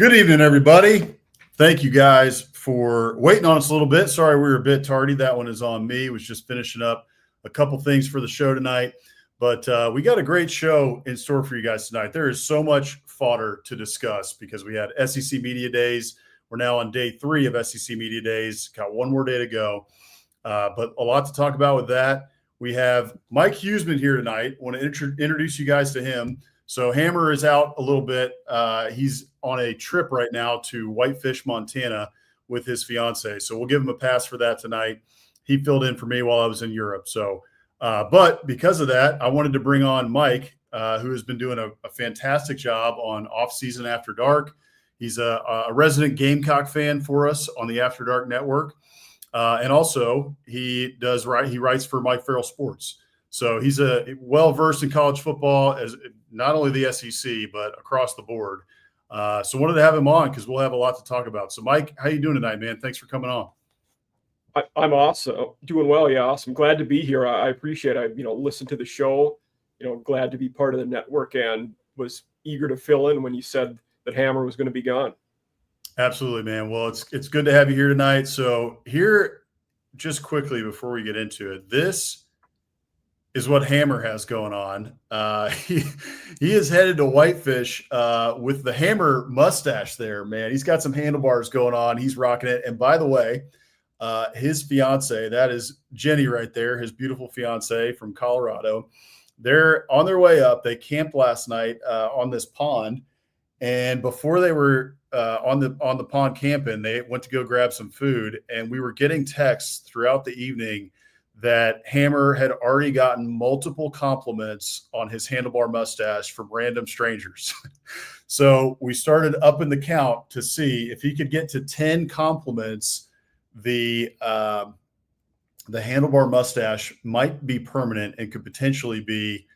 Good evening, everybody. Thank you guys for waiting on us a little bit. Sorry we were a bit tardy. That one is on me. Was just finishing up a couple things for the show tonight. But we got a great show in store for you guys tonight. There is so much fodder to discuss because we had SEC Media Days. We're now on day 3 of SEC Media Days. Got one more day to go. But a lot to talk about with that. We have Mike Huesmann here tonight. I want to introduce you guys to him. So Hammer is out a little bit. He's on a trip right now to Whitefish, Montana with his fiance. So we'll give him a pass for that tonight. He filled in for me while I was in Europe. So, but because of that, I wanted to bring on Mike, who has been doing a fantastic job on Offseason After Dark. He's a resident Gamecock fan for us on the After Dark network. And also he writes for Mike Farrell Sports. So he's well-versed in college football, as not only the SEC, but across the board. So wanted to have him on because we'll have a lot to talk about. So Mike, how you doing tonight, man? Thanks for coming on. I'm awesome. Doing well. Yeah. Awesome. Glad to be here. I appreciate it. I, listened to the show, glad to be part of the network and was eager to fill in when you said that Hammer was going to be gone. Absolutely, man. Well, it's good to have you here tonight. So here, just quickly before we get into it, this is what Hammer has going on. He is headed to Whitefish with the Hammer mustache there, man. He's got some handlebars going on. He's rocking it. And by the way, his fiance, that is Jenny right there, his beautiful fiance from Colorado. They're on their way up. They camped last night on this pond. And before they were on the pond camping, they went to go grab some food. And we were getting texts throughout the evening that Hammer had already gotten multiple compliments on his handlebar mustache from random strangers. So we started up in the count to see if he could get to 10 compliments. The handlebar mustache might be permanent and could potentially be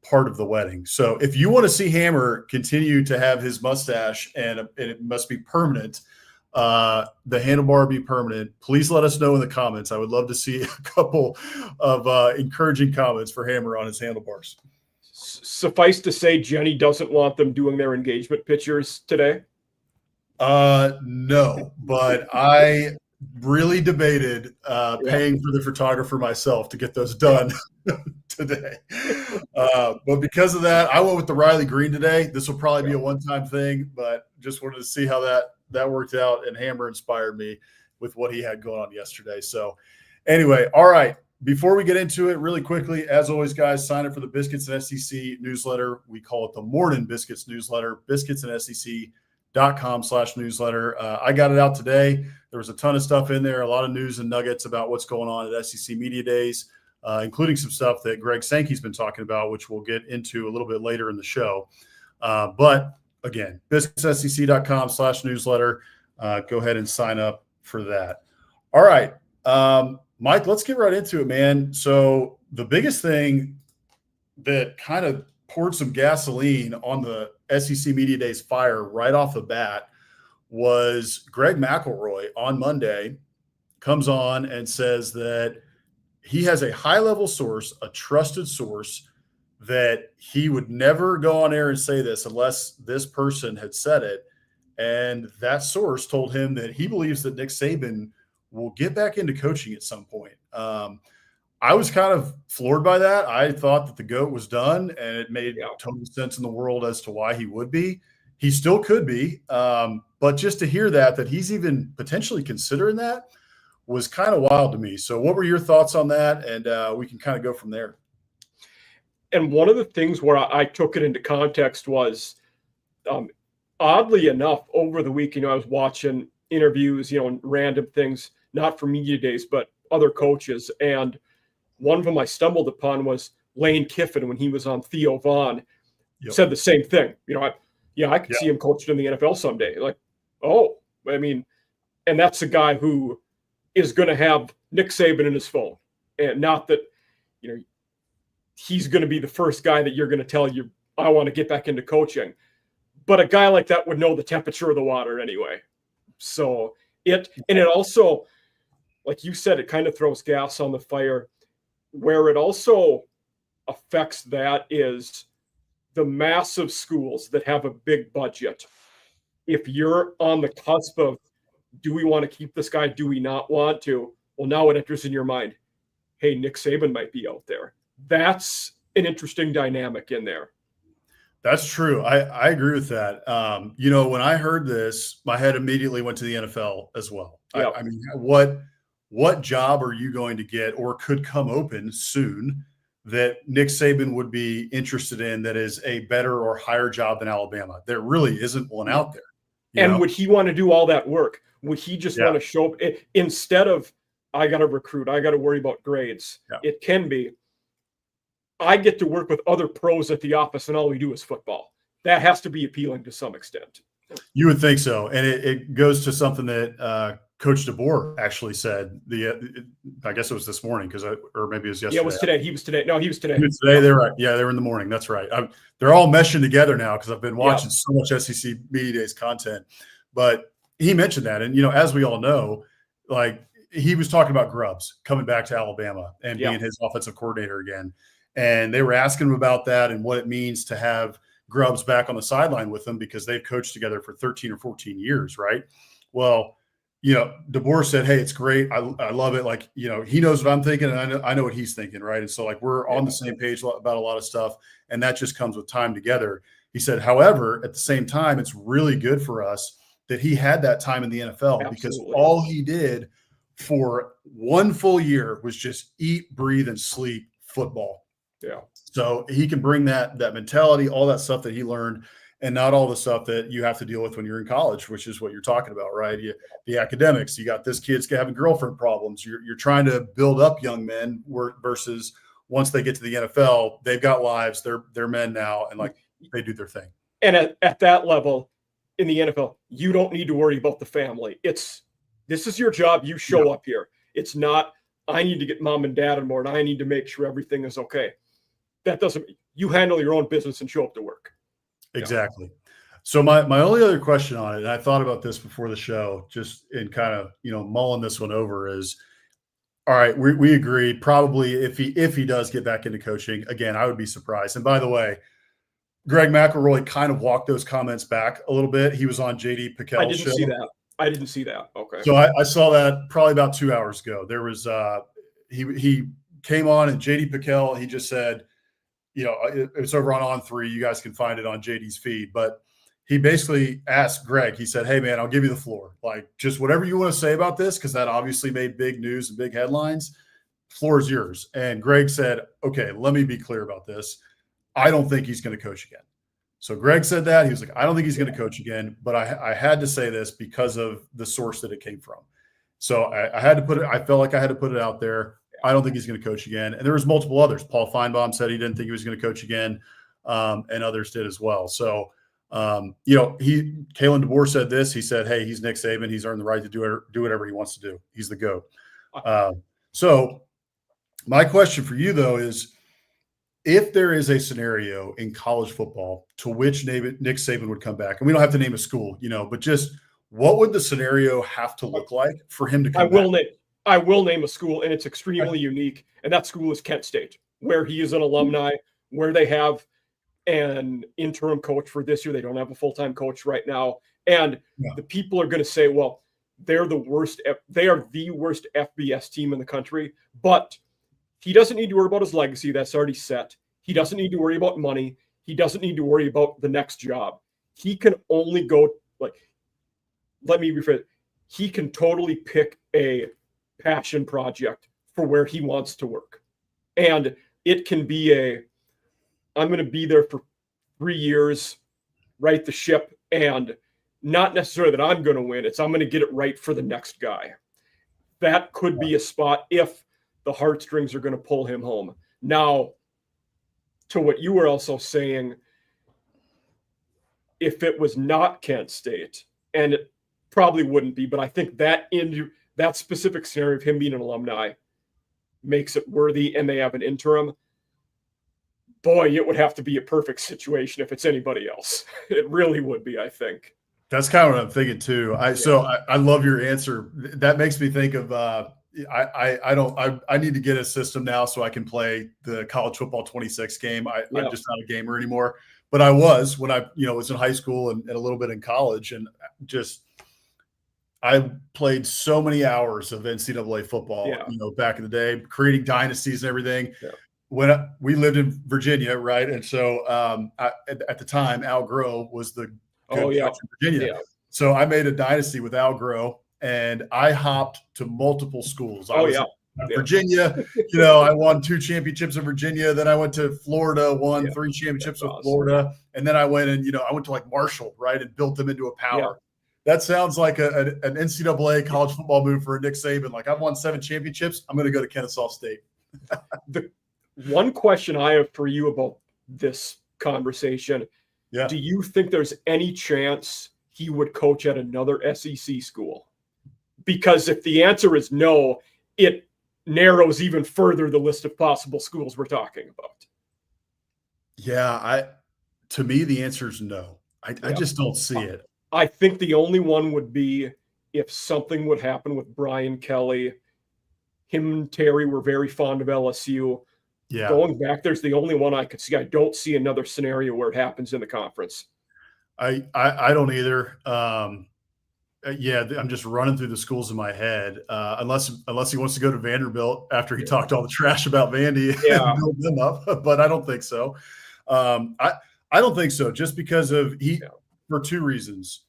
part of the wedding. So if you want to see Hammer continue to have his mustache and it must be permanent, the handlebar be permanent, please let us know in the comments. I would love to see a couple of encouraging comments for Hammer on his handlebars. Suffice to say, Jenny doesn't want them doing their engagement pictures today. No, but I really debated paying for the photographer myself to get those done today. But because of that, I went with the Riley Green today. This will probably be a one-time thing, but just wanted to see how that worked out, and Hammer inspired me with what he had going on yesterday. So anyway, all right, before we get into it really quickly, as always, guys, sign up for the Biscuits and SEC newsletter. We call it the Morning Biscuits newsletter, biscuitsandsec.com/newsletter. I got it out today. There was a ton of stuff in there, a lot of news and nuggets about what's going on at SEC Media Days, including some stuff that Greg Sankey's been talking about, which we'll get into a little bit later in the show. But again, biscuitsandsec.com/newsletter. Go ahead and sign up for that. All right, Mike, let's get right into it, man. So the biggest thing that kind of poured some gasoline on the SEC Media Days fire right off the bat was Greg McElroy on Monday comes on and says that he has a high-level source, a trusted source, that he would never go on air and say this unless this person had said it. And that source told him that he believes that Nick Saban will get back into coaching at some point. I was kind of floored by that. I thought that the GOAT was done, and it made total sense in the world as to why he would be. He still could be. But just to hear that he's even potentially considering that was kind of wild to me. So what were your thoughts on that? And we can kind of go from there. And one of the things where I took it into context was, oddly enough, over the week, I was watching interviews, random things, not for media days, but other coaches. And one of them I stumbled upon was Lane Kiffin when he was on Theo Vaughn, said the same thing. I could see him coaching in the NFL someday. And that's a guy who is going to have Nick Saban in his phone. And not that, he's going to be the first guy that you're going to tell you, I want to get back into coaching. But a guy like that would know the temperature of the water anyway. So it also, like you said, it kind of throws gas on the fire. Where it also affects that is the massive schools that have a big budget if you're on the cusp of, do we want to keep this guy? Do we not want to? Well, now it enters in your mind, hey, Nick Saban might be out there. That's an interesting dynamic in there. That's true. I agree with that. When I heard this, my head immediately went to the NFL as well. Yep. I mean, what job are you going to get or could come open soon that Nick Saban would be interested in that is a better or higher job than Alabama? There really isn't one out there. And would he want to do all that work? Would he just want to show up instead of, I got to recruit, I got to worry about grades? Yeah. It can be, I get to work with other pros at the office and all we do is football. That has to be appealing to some extent. You would think so. And it goes to something that Coach DeBoer actually said. I guess it was this morning or maybe it was yesterday. Yeah, it was today. He was today. No, he was today. He was today. They're right. Yeah, they were in the morning. That's right. They're all meshing together now because I've been watching so much SEC Media Days content. But he mentioned that. And, as we all know, like he was talking about Grubbs coming back to Alabama and being his offensive coordinator again. And they were asking him about that and what it means to have Grubbs back on the sideline with them because they've coached together for 13 or 14 years, right? Well, DeBoer said, hey, it's great. I love it. Like, he knows what I'm thinking and I know what he's thinking, right? And so like we're on the same page about a lot of stuff and that just comes with time together. He said, however, at the same time, it's really good for us that he had that time in the NFL because all he did for one full year was just eat, breathe, and sleep football. Yeah. So he can bring that mentality, all that stuff that he learned, and not all the stuff that you have to deal with when you're in college, which is what you're talking about, right? The academics, you got this kid's having girlfriend problems. You're trying to build up young men versus once they get to the NFL, they've got lives. They're men now, and like they do their thing. And at that level in the NFL, you don't need to worry about the family. This is your job. You show up here. It's not, I need to get mom and dad on board. I need to make sure everything is okay. You handle your own business and show up to work. Exactly. Yeah. So my only other question on it, and I thought about this before the show, just in kind of, mulling this one over is, all right, we agree. Probably if he does get back into coaching again, I would be surprised. And by the way, Greg McElroy kind of walked those comments back a little bit. He was on JD Pickell's show. I didn't see that. Okay. So I saw that probably about 2 hours ago. There was he came on and JD Pickell, he just said, it's over on On3. You guys can find it on JD's feed. But he basically asked Greg, he said, hey, man, I'll give you the floor. Like, just whatever you want to say about this, because that obviously made big news and big headlines. Floor is yours. And Greg said, okay, let me be clear about this. I don't think he's going to coach again. So Greg said that. He was like, I don't think he's going to coach again. But I had to say this because of the source that it came from. So I had to put it – I felt like I had to put it out there. I don't think he's going to coach again. And there was multiple others. Paul Feinbaum said he didn't think he was going to coach again, and others did as well. So, Kalen DeBoer said this. He said, hey, he's Nick Saban. He's earned the right to do whatever he wants to do. He's the GOAT. So my question for you, though, is if there is a scenario in college football to which Nick Saban would come back, and we don't have to name a school, but just what would the scenario have to look like for him to come back? I will name a school, and it's extremely unique, and that school is Kent State, where he is an alumni, where they have an interim coach for this year. They don't have a full-time coach right now, and the people are going to say, well, they're the worst. They are the worst FBS team in the country, but he doesn't need to worry about his legacy. That's already set. He doesn't need to worry about money. He doesn't need to worry about the next job. He can only go, let me rephrase it. He can totally pick a passion project for where he wants to work. And it can be I'm going to be there for 3 years, right the ship, and not necessarily that I'm going to win. I'm going to get it right for the next guy. That could be a spot if the heartstrings are going to pull him home. Now, to what you were also saying, if it was not Kent State, and it probably wouldn't be, but I think that specific scenario of him being an alumni makes it worthy, and they have an interim. Boy, it would have to be a perfect situation if it's anybody else. It really would be, I think. That's kind of what I'm thinking too. So I love your answer. That makes me think of I need to get a system now so I can play the college football 26 game. I'm just not a gamer anymore. but I was when I was in high school and a little bit in college, and just I played so many hours of NCAA football, back in the day, creating dynasties and everything. Yeah. When we lived in Virginia, right? And so at the time, Al Groh was the good coach in Virginia. Yeah. So I made a dynasty with Al Groh, and I hopped to multiple schools. I was in Virginia, I won 2 championships in Virginia. Then I went to Florida, won 3 championships with Florida. And then I went and, I went to like Marshall, right? And built them into a power. Yeah. That sounds like an NCAA college football move for Nick Saban. Like, I've won 7 championships. I'm going to go to Kennesaw State. The one question I have for you about this conversation, do you think there's any chance he would coach at another SEC school? Because if the answer is no, it narrows even further the list of possible schools we're talking about. Yeah, to me, the answer is no. I just don't see it. I think the only one would be if something would happen with Brian Kelly. Him and Terry were very fond of LSU. Yeah. Going back, there's the only one I could see. I don't see another scenario where it happens in the conference. I don't either. I'm just running through the schools in my head. Unless he wants to go to Vanderbilt after he talked all the trash about Vandy and build them up, but I don't think so. I don't think so. Just because of for 2 reasons,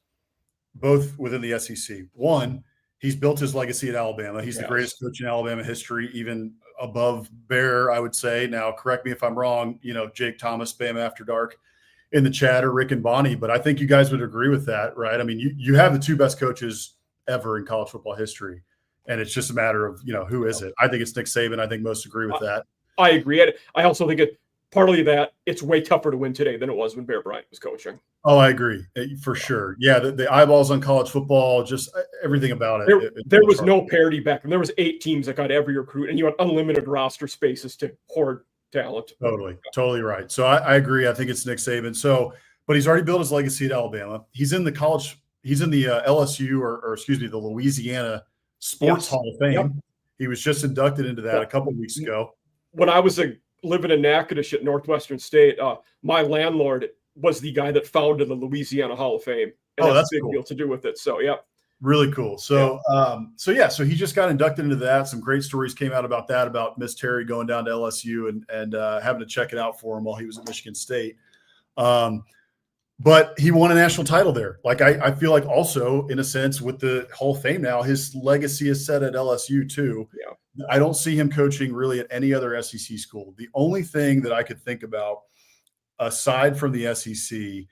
both within the SEC. One, he's built his legacy at Alabama. He's the greatest coach in Alabama history, even above Bear, I would say. Now, correct me if I'm wrong, Jake Thomas, Bama After Dark in the chat, or Rick and Bonnie, but I think you guys would agree with that, right? I mean, you have the 2 best coaches ever in college football history, and it's just a matter of, who is it? I think it's Nick Saban. I think most agree with that. I agree. I also think partly that it's way tougher to win today than it was when Bear Bryant was coaching. Oh, I agree, for sure. Yeah, the eyeballs on college football, just everything about it. There was no parity back then. There was 8 teams that got every recruit, and you had unlimited roster spaces to hoard talent. Totally right. So I agree. I think it's Nick Saban. So, but he's already built his legacy at Alabama. He's in the LSU or excuse me, the Louisiana Sports Hall of Fame. Yep. He was just inducted into that a couple of weeks ago. When I was living in Natchitoches at Northwestern State, my landlord was the guy that founded the Louisiana Hall of Fame. And that's a big deal to do with it. So, really cool. So, so he just got inducted into that. Some great stories came out about that, about Miss Terry going down to LSU and having to check it out for him while he was at Michigan State. But he won a national title there. Like, I feel like also, in a sense, with the Hall of Fame now, his legacy is set at LSU too. Yeah. I don't see him coaching really at any other SEC school. The only thing that I could think about, aside from the SEC,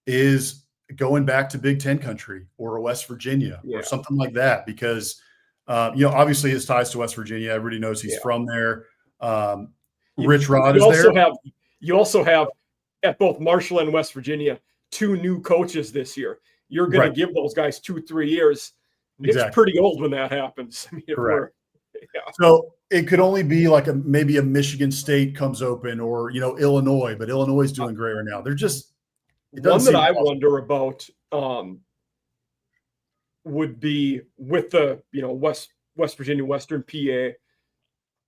is going back to Big Ten country or West Virginia or something like that, because, obviously his ties to West Virginia, everybody knows he's from there. Rich Rod is there. You also have at both Marshall and West Virginia, 2 new coaches this year. You're going to give those guys 2-3 years. Exactly. It's pretty old when that happens. I mean, correct. So it could only be like maybe a Michigan State comes open, or, Illinois, but Illinois is doing great right now. They're just, one that I wonder about would be with the, West Virginia, Western PA.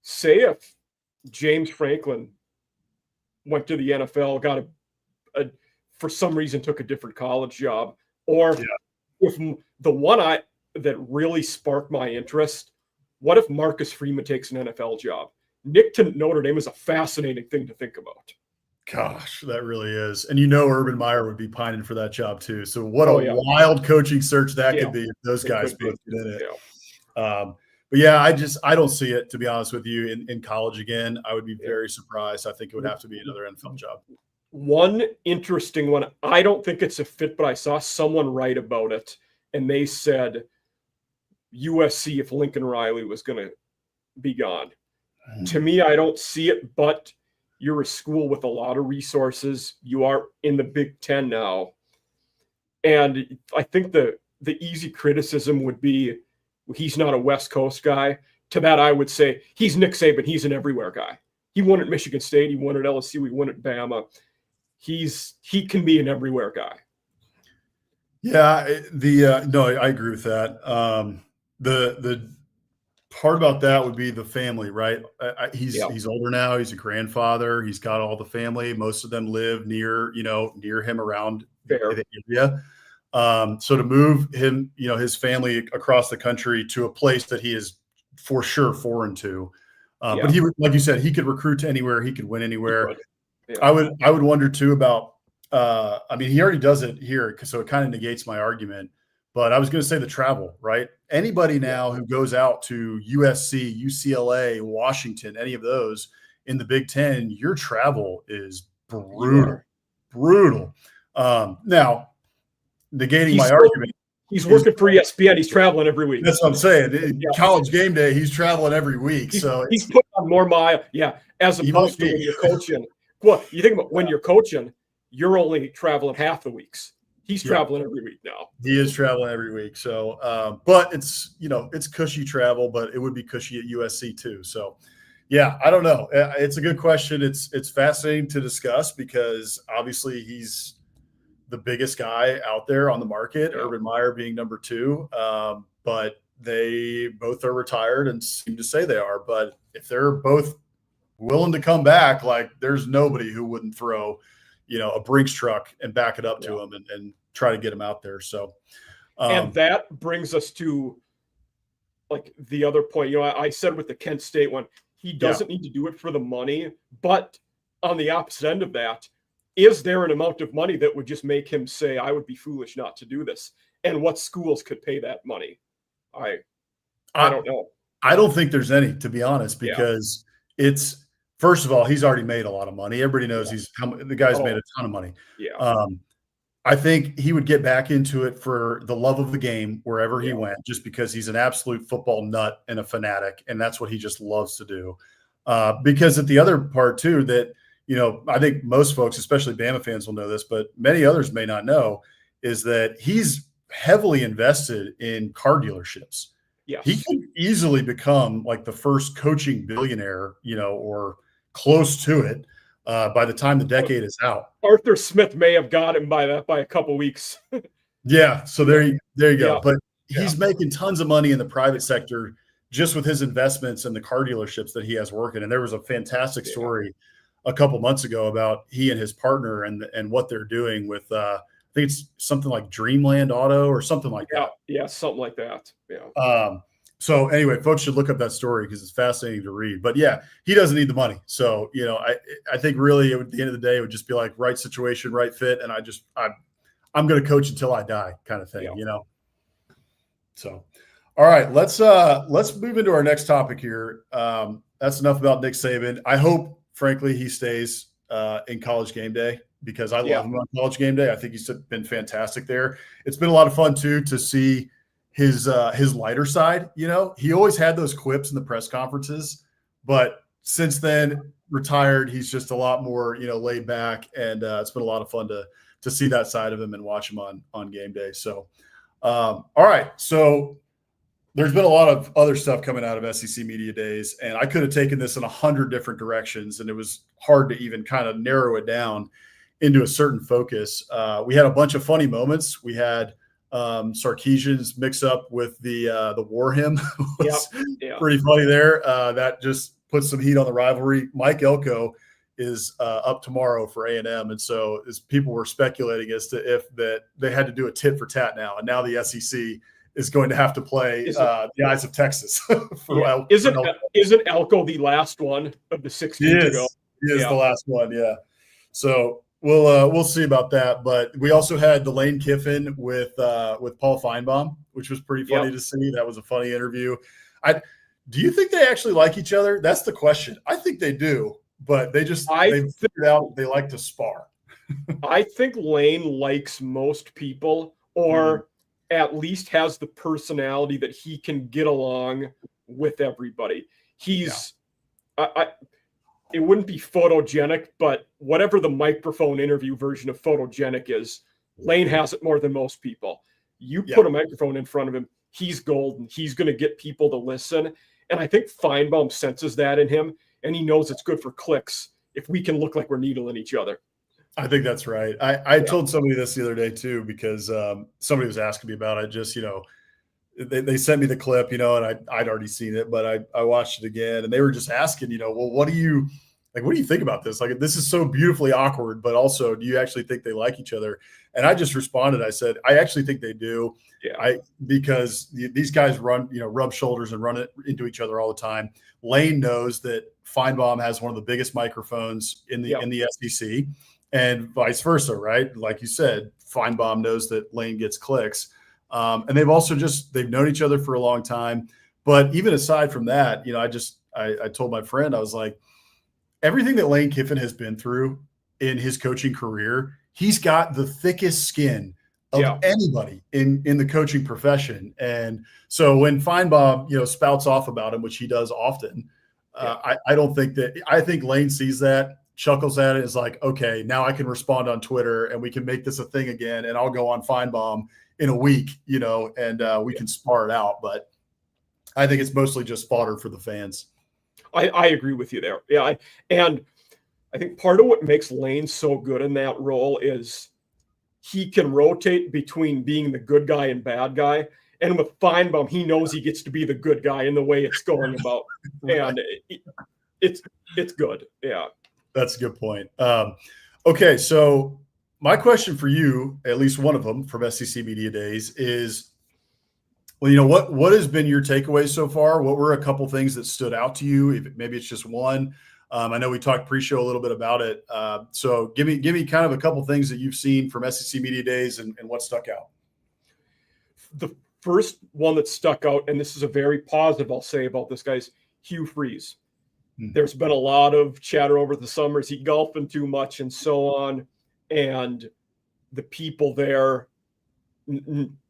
Say if James Franklin went to the NFL, got for some reason took a different college job, or if the one that really sparked my interest, what if Marcus Freeman takes an NFL job? Nick to Notre Dame is a fascinating thing to think about. Gosh, that really is. And Urban Meyer would be pining for that job too. So what a wild coaching search that could be if those guys both get in it. But I don't see it, to be honest with you, in college again. I would be very surprised. I think it would have to be another NFL job. One interesting one, I don't think it's a fit, but I saw someone write about it, and they said USC if Lincoln Riley was going to be gone. To me, I don't see it, but you're a school with a lot of resources. You are in the Big Ten now. And I think the easy criticism would be he's not a West Coast guy. To that, I would say he's Nick Saban. He's an everywhere guy. He won at Michigan State. He won at LSU. He won at Bama. He can be an everywhere guy. Yeah, no, I agree with that. The part about that would be the family, right? He's older now. He's a grandfather. He's got all the family. Most of them live near him around the area. So to move him, his family across the country to a place that he is for sure foreign to, but he would, like you said, he could recruit to anywhere. He could win anywhere. Yeah. I would wonder too about. He already does it here, so it kind of negates my argument. But I was going to say the travel, right? Anybody now who goes out to USC, UCLA, Washington, any of those in the Big Ten, your travel is brutal. Now, negating my argument. He's working for ESPN. He's traveling every week. That's what I'm saying. College game day, he's traveling every week. He's putting on more mile. Yeah, as opposed to when you're coaching. Well, you think about when you're coaching, you're only traveling half the weeks. He's traveling every week now. He is traveling every week. So, but it's cushy travel, but it would be cushy at USC too. So, yeah, I don't know. It's a good question. It's fascinating to discuss because obviously he's the biggest guy out there on the market, Urban Meyer being number 2. But they both are retired and seem to say they are. But if they're both willing to come back, like there's nobody who wouldn't throw a Brinks truck and back it up to him and try to get him out there. So, and that brings us to like the other point, I said with the Kent State one, he doesn't need to do it for the money, but on the opposite end of that, is there an amount of money that would just make him say, I would be foolish not to do this? And what schools could pay that money? I don't know. I don't think there's any, to be honest, because it's, first of all, he's already made a lot of money. Everybody knows the guy's made a ton of money. Yeah. I think he would get back into it for the love of the game wherever he went, just because he's an absolute football nut and a fanatic, and that's what he just loves to do. Because at the other part too, that I think most folks, especially Bama fans, will know this, but many others may not know, is that he's heavily invested in car dealerships. Yes. He could easily become like the first coaching billionaire, or close to it by the time the decade is out. Arthur Smith may have got him by a couple weeks. Yeah, so there you go. Yeah. But he's making tons of money in the private sector just with his investments in the car dealerships that he has working. And there was a fantastic story a couple months ago about he and his partner and what they're doing with I think it's something like Dreamland Auto or something like that. Yeah, something like that. Yeah. So anyway, folks should look up that story because it's fascinating to read. But yeah, he doesn't need the money. So, I think really at the end of the day, it would just be like right situation, right fit. And I'm going to coach until I die kind of thing, So, all right, let's move into our next topic here. That's enough about Nick Saban. I hope, frankly, he stays in College Game Day because I love him on College Game Day. I think he's been fantastic there. It's been a lot of fun too to see his lighter side. He always had those quips in the press conferences, but since then retired, he's just a lot more, laid back, and it's been a lot of fun to see that side of him and watch him on game day. So, all right. So there's been a lot of other stuff coming out of SEC Media Days, and I could have taken this in 100 different directions, and it was hard to even kind of narrow it down into a certain focus. We had a bunch of funny moments. We had Sarkisian's mix up with the war hymn was pretty funny there. That just puts some heat on the rivalry. Mike Elko is up tomorrow for A&M, and so as people were speculating as to if that they had to do a tit for tat now, and now the SEC is going to have to play the Eyes of Texas. Isn't Elko the last one of the 16 to go? He is the last one. Yeah. So we'll see about that. But we also had the Lane Kiffin with Paul Feinbaum, which was pretty funny to see. That was a funny interview. Do you think they actually like each other? That's the question. I think they do, but they figured out they like to spar. I think Lane likes most people, or at least has the personality that he can get along with everybody. He's it wouldn't be photogenic, but whatever the microphone interview version of photogenic is, Lane has it more than most people. You put a microphone in front of him, he's golden. He's going to get people to listen. And I think Feinbaum senses that in him, and he knows it's good for clicks if we can look like we're needling each other. I think that's right. I told somebody this the other day too, because somebody was asking me about it. Just, they sent me the clip, and I'd already seen it, but I watched it again, and they were just asking, well, what do you think about this? Like, this is so beautifully awkward, but also, do you actually think they like each other? And I just responded. I said, I actually think they do. Yeah. Because these guys rub shoulders and run it into each other all the time. Lane knows that Feinbaum has one of the biggest microphones in the SEC, and vice versa, right? Like you said, Feinbaum knows that Lane gets clicks. And they've also they've known each other for a long time. But even aside from that, I told my friend, I was like, everything that Lane Kiffin has been through in his coaching career, he's got the thickest skin of anybody in the coaching profession. And so when Feinbaum, spouts off about him, which he does often, I think Lane sees that, chuckles at it, is like, okay, now I can respond on Twitter and we can make this a thing again. And I'll go on Feinbaum in a week, and we can spar it out. But I think it's mostly just fodder for the fans. I agree with you there. Yeah. And I think part of what makes Lane so good in that role is he can rotate between being the good guy and bad guy. And with Feinbaum, he knows he gets to be the good guy in the way it's going about. And it's good. Yeah. That's a good point. Okay. So my question for you, at least one of them from SEC Media Days, is, well, what has been your takeaways so far? What were a couple things that stood out to you? Maybe it's just one. I know we talked pre-show a little bit about it. So give me kind of a couple things that you've seen from SEC Media Days and what stuck out. The first one that stuck out, and this is a very positive, I'll say, about this guy's Hugh Freeze. There's been a lot of chatter over the summer. Is he golfing too much and so on? And the people there,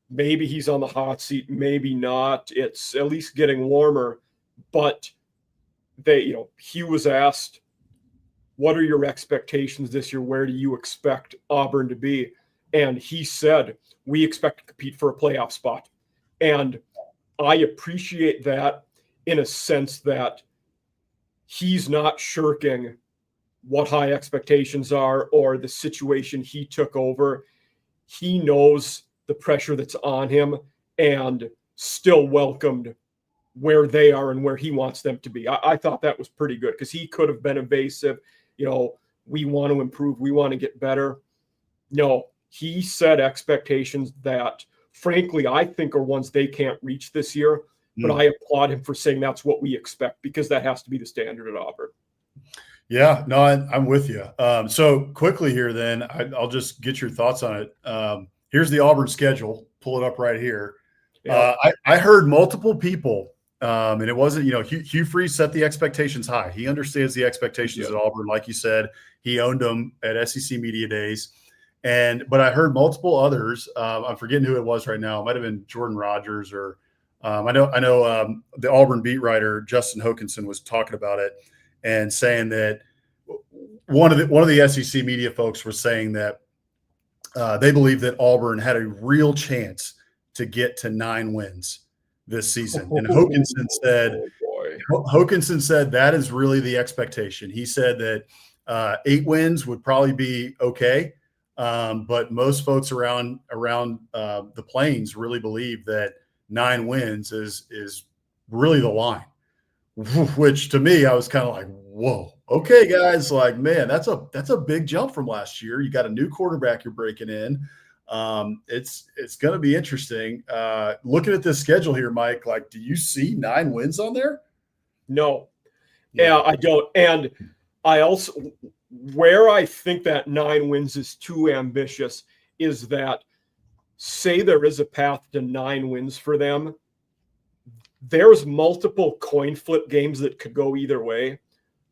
maybe he's on the hot seat, maybe not. It's at least getting warmer. But Hugh was asked, what are your expectations this year? Where do you expect Auburn to be? And he said, we expect to compete for a playoff spot. And I appreciate that in a sense that he's not shirking what high expectations are or the situation he took over. He knows the pressure that's on him and still welcomed where they are and where he wants them to be. I thought that was pretty good because he could have been evasive. We want to improve. We want to get better. No, he set expectations that, frankly, I think are ones they can't reach this year. But I applaud him for saying that's what we expect because that has to be the standard at Auburn. Yeah, no, I'm with you. So quickly here, then I'll just get your thoughts on it. Here's the Auburn schedule. Pull it up right here. Yeah. I heard multiple people, and it wasn't, Hugh Freeze set the expectations high. He understands the expectations at Auburn. Like you said, he owned them at SEC Media Days. But I heard multiple others. I'm forgetting who it was right now. It might have been Jordan Rogers or I know the Auburn beat writer Justin Hokanson was talking about it and saying that one of the SEC media folks was saying that they believe that Auburn had a real chance to get to 9 wins this season. And Hokanson said that is really the expectation. He said that 8 wins would probably be okay, but most folks around the Plains really believe that 9 wins is really the line, which to me, I was kind of like, whoa, okay, guys, like, man, that's a big jump from last year. You got a new quarterback you're breaking in. It's going to be interesting. Looking at this schedule here, Mike, like, do you see 9 wins on there? No. Yeah, I don't. And I also, where I think that 9 wins is too ambitious is that, say there is a path to 9 wins for them, there's multiple coin flip games that could go either way.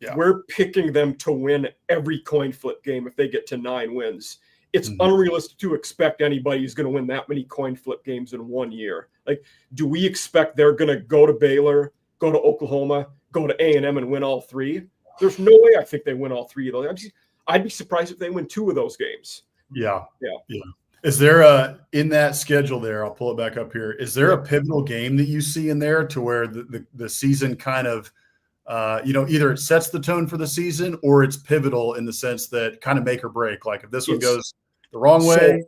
Yeah. We're picking them to win every coin flip game if they get to 9 wins. It's unrealistic to expect anybody who's going to win that many coin flip games in 1 year. Like, do we expect they're going to go to Baylor, go to Oklahoma, go to A&M and win all 3? There's no way I think they win all 3 of those. I'd be surprised if they win 2 of those games. Yeah. Is there in that schedule there, I'll pull it back up here, is there a pivotal game that you see in there to where the season kind of, either it sets the tone for the season or it's pivotal in the sense that kind of make or break? Like if this one goes the wrong way,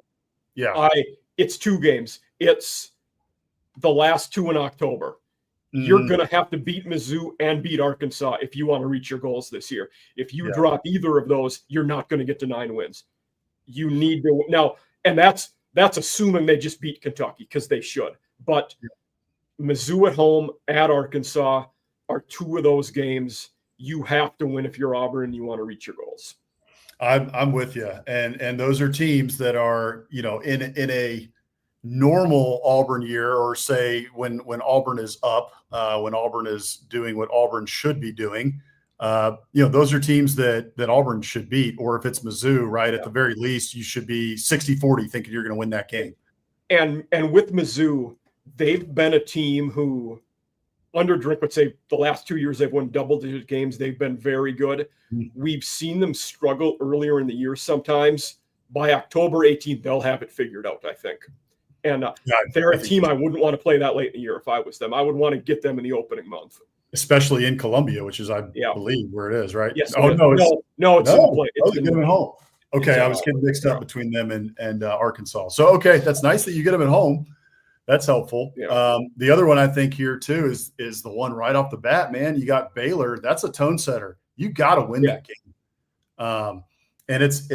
it's 2 games. It's the last two in October. You're going to have to beat Mizzou and beat Arkansas if you want to reach your goals this year. If you drop either of those, you're not going to get to 9 wins. You need to now, and that's assuming they just beat Kentucky, because they should. But Mizzou at home, at Arkansas are two of those games you have to win if you're Auburn and you want to reach your goals. I'm with you, and those are teams that are, you know, in a normal Auburn year, or say when Auburn is up, when Auburn is doing what Auburn should be doing, you know, those are teams that Auburn should beat. Or if it's Mizzou, right, at the very least, you should be 60-40 thinking you're going to win that game. And with Mizzou, they've been a team who, under Drinkwitz, say the last 2 years they've won double-digit games. They've been very good. We've seen them struggle earlier in the year sometimes. By October 18th, they'll have it figured out, I think. And they're a team I wouldn't want to play that late in the year if I was them. I would want to get them in the opening month. Especially in Columbia, which is, I believe, where it is, right? Yes. Oh, no, it's in play. It's in at home. Okay, I was getting mixed up between them and Arkansas. So, okay, that's nice that you get them at home. That's helpful. Yeah. The other one I think here too is the one right off the bat, man. You got Baylor. That's a tone setter. You got to win that game. And it's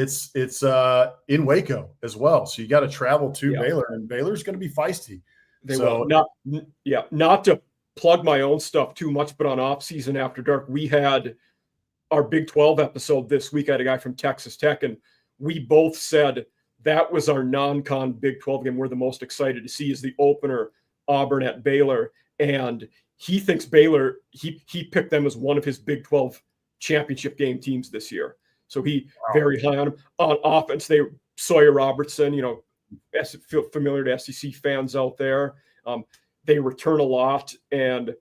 in Waco as well. So you got to travel to Baylor, and Baylor's going to be feisty. They will. Not to plug my own stuff too much, but on Offseason After Dark, we had our Big 12 episode this week. I had a guy from Texas Tech, and we both said that was our non-con Big 12 game we're the most excited to see, is the opener, Auburn at Baylor. And he thinks Baylor, he picked them as one of his Big 12 championship game teams this year. So he very high on them. On offense, Sawyer Robertson, you know, familiar to SEC fans out there. They return a lot, and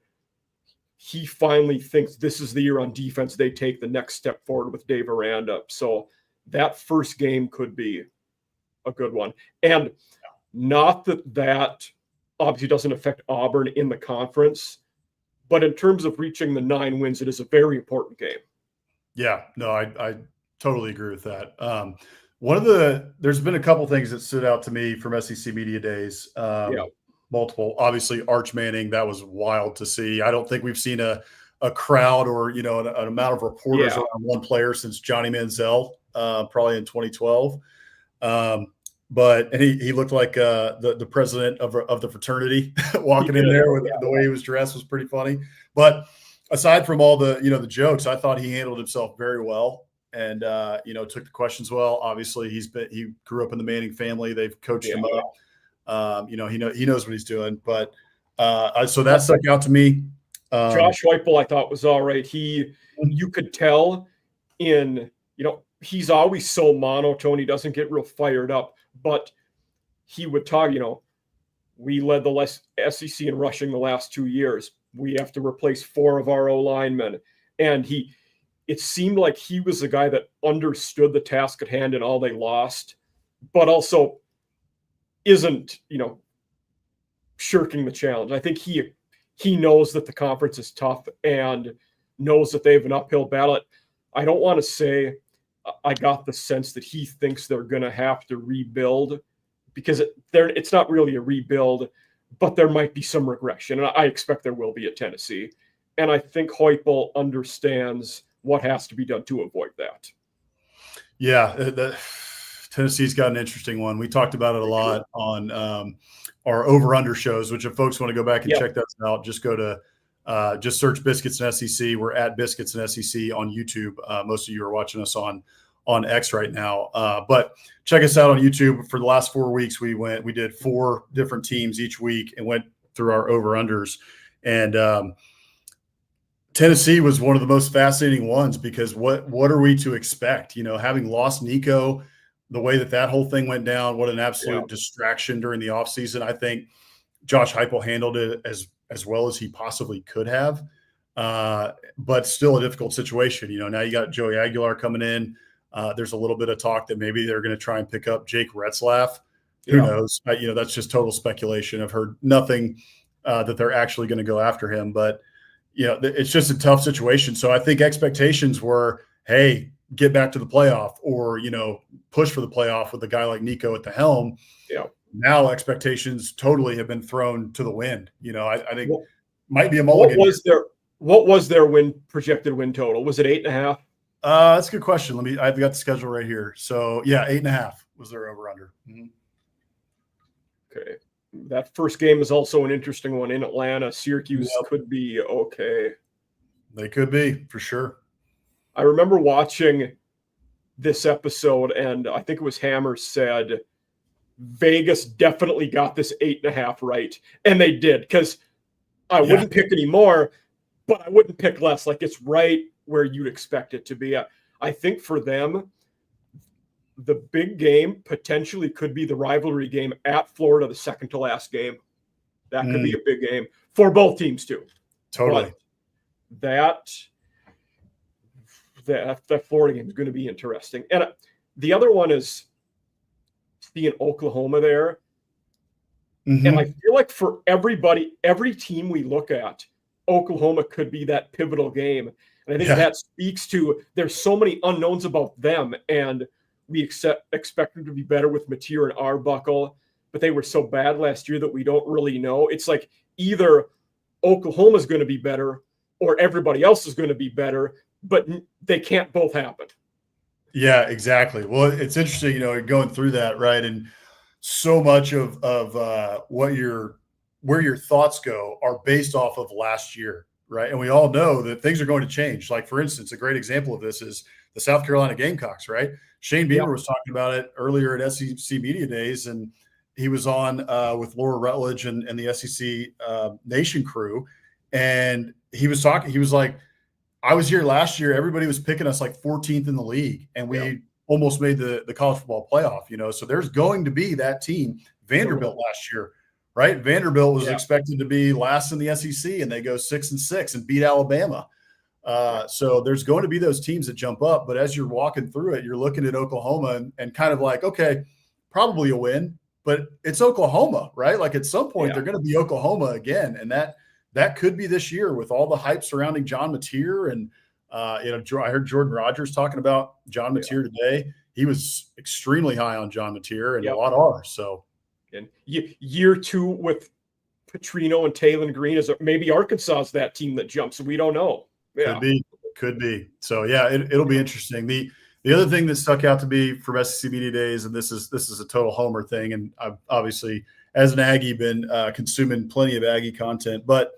he finally thinks this is the year on defense they take the next step forward with Dave Aranda. So that first game could be a good one. And not that obviously doesn't affect Auburn in the conference, but in terms of reaching the 9 wins, it is a very important game. Yeah, no, I totally agree with that. There's been a couple things that stood out to me from SEC Media Days. Multiple, obviously Arch Manning, that was wild to see. I don't think we've seen a crowd or, you know, an amount of reporters around one player since Johnny Manziel, probably in 2012. But he looked like the president of the fraternity walking in there with the way he was dressed was pretty funny. But aside from all the, you know, the jokes, I thought he handled himself very well, and you know, took the questions well. Obviously, he grew up in the Manning family. They've coached him up. You know, he knows what he's doing. But so that stuck out to me. Josh Heupel, I thought, was all right. You could tell in, you know, he's always so monotone. He doesn't get real fired up, but he would talk, you know, we led the SEC in rushing the last 2 years. We have to replace 4 of our O-linemen. And it seemed like he was the guy that understood the task at hand and all they lost, but also isn't, you know, shirking the challenge. I think he knows that the conference is tough and knows that they have an uphill battle. I don't want to say I got the sense that he thinks they're going to have to rebuild, because it's not really a rebuild, but there might be some regression. And I expect there will be at Tennessee. And I think Heupel understands what has to be done to avoid that. Yeah, Tennessee's got an interesting one. We talked about it a lot on our over-under shows, which if folks want to go back and check those out, just go to just search Biscuits and SEC. We're at Biscuits and SEC on YouTube. Most of you are watching us on X right now. But check us out on YouTube. For the last 4 weeks, we did 4 different teams each week and went through our over-unders. And Tennessee was one of the most fascinating ones, because what are we to expect? You know, having lost Nico, the way that whole thing went down, what an absolute distraction during the offseason. I think Josh Heupel handled it as well as he possibly could have, but still a difficult situation. You know, now you got Joey Aguilar coming in. There's a little bit of talk that maybe they're going to try and pick up Jake Retzlaff. Who knows? You know, that's just total speculation. I've heard nothing that they're actually going to go after him, but you know, it's just a tough situation. So I think expectations were, hey, get back to the playoff, or, you know, push for the playoff with a guy like Nico at the helm. Yeah. now expectations totally have been thrown to the wind. I think might be a mulligan. What was their projected win total? Was it 8.5? That's a good question. I've got the schedule right here. So yeah, 8.5 was their over under. Mm-hmm. Okay. That first game is also an interesting one in Atlanta. Syracuse could be okay. They could be, for sure. I remember watching this episode, and I think it was Hammer said Vegas definitely got this 8.5 right. And they did, because I wouldn't pick any more, but I wouldn't pick less. Like, it's right where you'd expect it to be. I think for them, the big game potentially could be the rivalry game at Florida, the second to last game. That could be a big game for both teams too. Totally. But that Florida game is going to be interesting. And the other one is seeing Oklahoma there. Mm-hmm. And I feel like for everybody, every team we look at, Oklahoma could be that pivotal game. And I think that speaks to there's so many unknowns about them, and we expect them to be better with Mateer and Arbuckle, but they were so bad last year that we don't really know. It's like either Oklahoma's going to be better or everybody else is going to be better, but they can't both happen. Yeah, exactly. Well, it's interesting, going through that, right? And so much of where your thoughts go are based off of last year, right? And we all know that things are going to change. Like, for instance, a great example of this is the South Carolina Gamecocks, right? Shane Beamer was talking about it earlier at SEC Media Days, and he was on with Laura Rutledge and the SEC Nation crew, and he was like, I was here last year. Everybody was picking us like 14th in the league, and we almost made the college football playoff, so there's going to be that team. Vanderbilt last year, right? Vanderbilt was expected to be last in the SEC, and they go 6-6 and beat Alabama. So there's going to be those teams that jump up, but as you're walking through it, you're looking at Oklahoma and kind of like, okay, probably a win, but it's Oklahoma, right? Like, at some point they're going to be Oklahoma again. And that could be this year with all the hype surrounding John Mateer. And, I heard Jordan Rogers talking about John Mateer today. He was extremely high on John Mateer, and a lot are. So, and year 2 with Petrino and Taylor Green, is maybe Arkansas is that team that jumps, and we don't know. Yeah. Could be. So it'll be interesting. The other thing that stuck out to me from SEC Media Days, and this is a total homer thing, and I've obviously, as an Aggie, been consuming plenty of Aggie content, but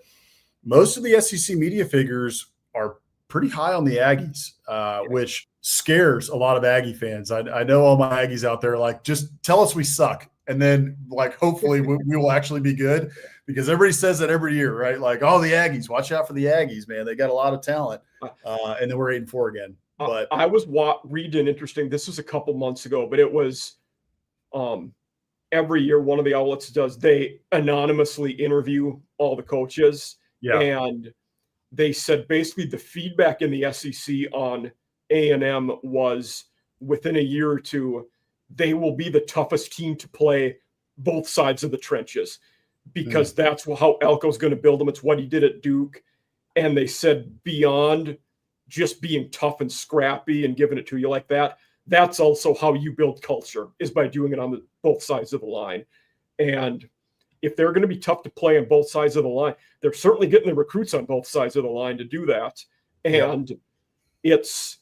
most of the SEC media figures are pretty high on the Aggies, which scares a lot of Aggie fans. I know all my Aggies out there, like, just tell us we suck, and then, like, hopefully we will actually be good, because everybody says that every year, right? Like, oh, the Aggies, watch out for the Aggies, man. They got a lot of talent. And then we're 8-4 again. But I was reading interesting. This was a couple months ago, but it was every year one of the outlets they anonymously interview all the coaches. Yeah. And they said basically the feedback in the SEC on A&M was within a year or two, they will be the toughest team to play both sides of the trenches, because that's how Elko's going to build them. It's what he did at Duke. And they said beyond just being tough and scrappy and giving it to you like that, that's also how you build culture, is by doing it on both sides of the line. And if they're going to be tough to play on both sides of the line, they're certainly getting the recruits on both sides of the line to do that. And it's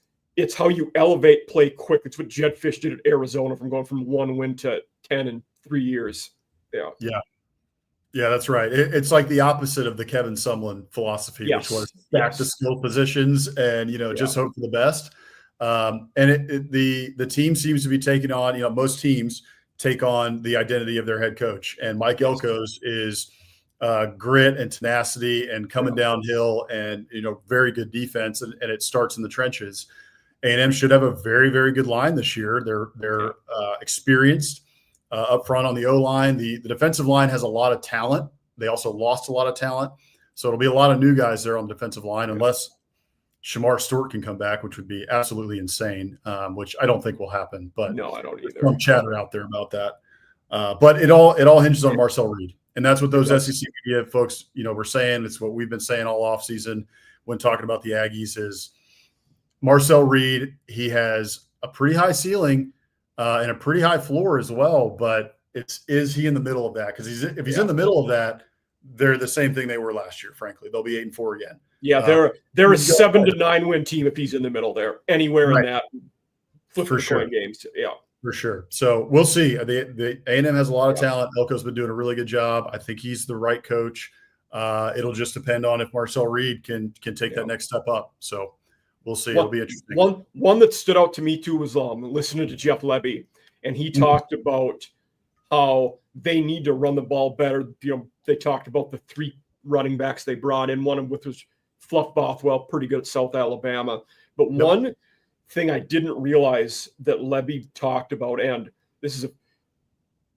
how you elevate play quick. It's what Jed Fish did at Arizona, from going from 1 win to 10 in 3 years. Yeah, that's right. It's like the opposite of the Kevin Sumlin philosophy, which was back to skill positions and, just hope for the best. And the team seems to be taking on, most teams take on the identity of their head coach. And Mike Elko's is grit and tenacity and coming downhill and, very good defense. And it starts in the trenches. A&M should have a very, very good line this year. They're experienced. Up front on the O-line. The defensive line has a lot of talent. They also lost a lot of talent. So it'll be a lot of new guys there on the defensive line, unless Shamar Stewart can come back, which would be absolutely insane, which I don't think will happen. But no, I don't either. Some chatter out there about that. But it all hinges on Marcel Reed. And that's what those SEC media folks, were saying. It's what we've been saying all offseason when talking about the Aggies is Marcel Reed. He has a pretty high ceiling and a pretty high floor as well, but is he in the middle of that? Because if he's in the middle of that, they're the same thing they were last year. Frankly, they'll be 8-4 again. Yeah, they're a 7-9 win team if he's in the middle there, anywhere in that. Flip the coin games. Yeah. For sure. So we'll see. The A&M has a lot of talent. Elko's been doing a really good job. I think he's the right coach. It'll just depend on if Marcel Reed can take that next step up. So we'll see. It'll be interesting. One that stood out to me too was listening to Jeff Lebby, and he talked about how they need to run the ball better. They talked about the 3 running backs they brought in. One of them was Fluff Bothwell, pretty good at South Alabama. But one thing I didn't realize that Lebby talked about, and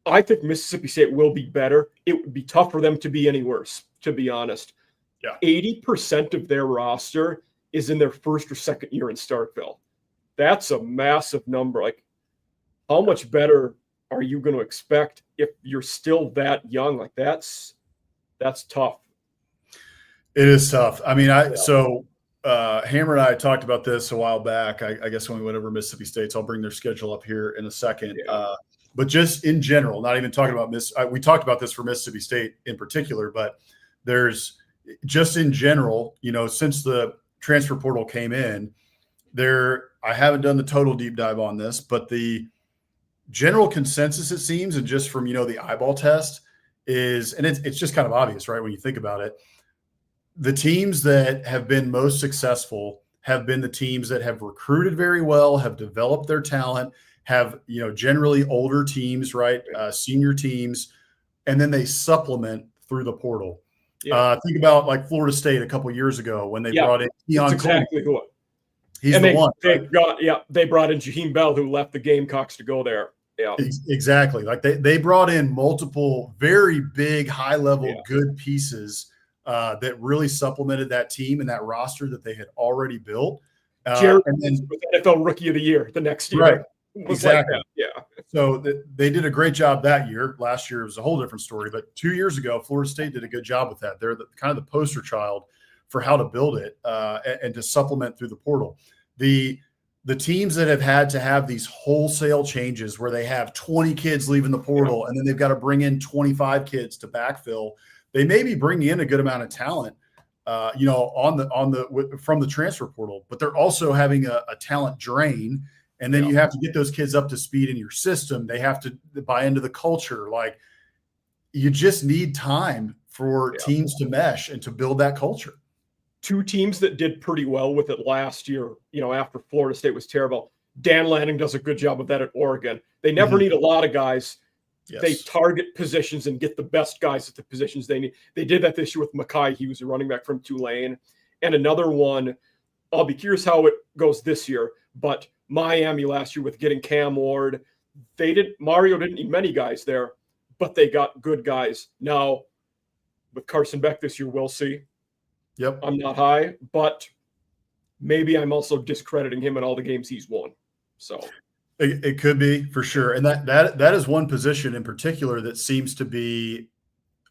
I think Mississippi State will be better. It would be tough for them to be any worse, to be honest. Yeah. 80% of their roster is in their first or second year in Starkville. That's a massive number. Like, how much better are you going to expect if you're still that young? Like, that's tough. It is tough. I mean, Hammer and I talked about this a while back. I guess when we went over Mississippi State, so I'll bring their schedule up here in a second. Yeah. But just in general, not even talking about we talked about this for Mississippi State in particular, but there's just in general, since the transfer portal came in, I haven't done the total deep dive on this, but the general consensus, it seems, and just from the eyeball test is, and it's just kind of obvious, right, when you think about it. The teams that have been most successful have been the teams that have recruited very well, have developed their talent, have, generally older teams, right? Senior teams, and then they supplement through the portal. Yeah. Think about like Florida State a couple of years ago when they brought in Keon exactly Coleman. Who. He's the one. They brought in Jaheim Bell, who left the Gamecocks to go there. Yeah, exactly. Like they brought in multiple very big, high-level, good pieces that really supplemented that team and that roster that they had already built. Jared and then NFL Rookie of the Year the next year. Right. Exactly. Like yeah. So they did a great job that year. Last year was a whole different story, but 2 years ago, Florida State did a good job with that. They're kind of the poster child for how to build it and to supplement through the portal. The teams that have had to have these wholesale changes where they have 20 kids leaving the portal and then they've got to bring in 25 kids to backfill. They may be bringing in a good amount of talent, from the transfer portal, but they're also having a talent drain. And then you have to get those kids up to speed in your system. They have to buy into the culture. Like, you just need time for teams to mesh and to build that culture. 2 teams that did pretty well with it last year, after Florida State was terrible. Dan Lanning does a good job of that at Oregon. They never need a lot of guys. Yes. They target positions and get the best guys at the positions they need. They did that this year with Mackay. He was a running back from Tulane. And another one, I'll be curious how it goes this year, but Miami last year with getting Cam Ward. Mario didn't need many guys there, but they got good guys. Now, with Carson Beck this year, we'll see. Yep. I'm not high, but maybe I'm also discrediting him in all the games he's won. So it could be, for sure. And that is one position in particular that seems to be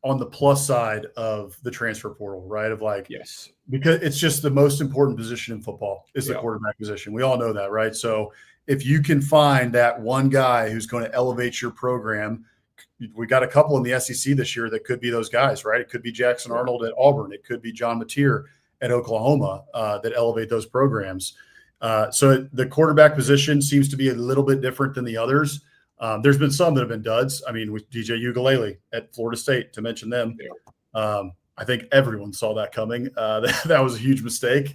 on the plus side of the transfer portal, right? Of like, yes, because it's just the most important position in football is the quarterback position. We all know that, right? So if you can find that one guy who's going to elevate your program, we got a couple in the SEC this year that could be those guys, right? It could be Jackson Arnold at Auburn. It could be John Mateer at Oklahoma that elevate those programs. So the quarterback position seems to be a little bit different than the others. There's been some that have been duds. I mean, with DJ Uiagalelei at Florida State, to mention them. Yeah. I think everyone saw that coming. That was a huge mistake.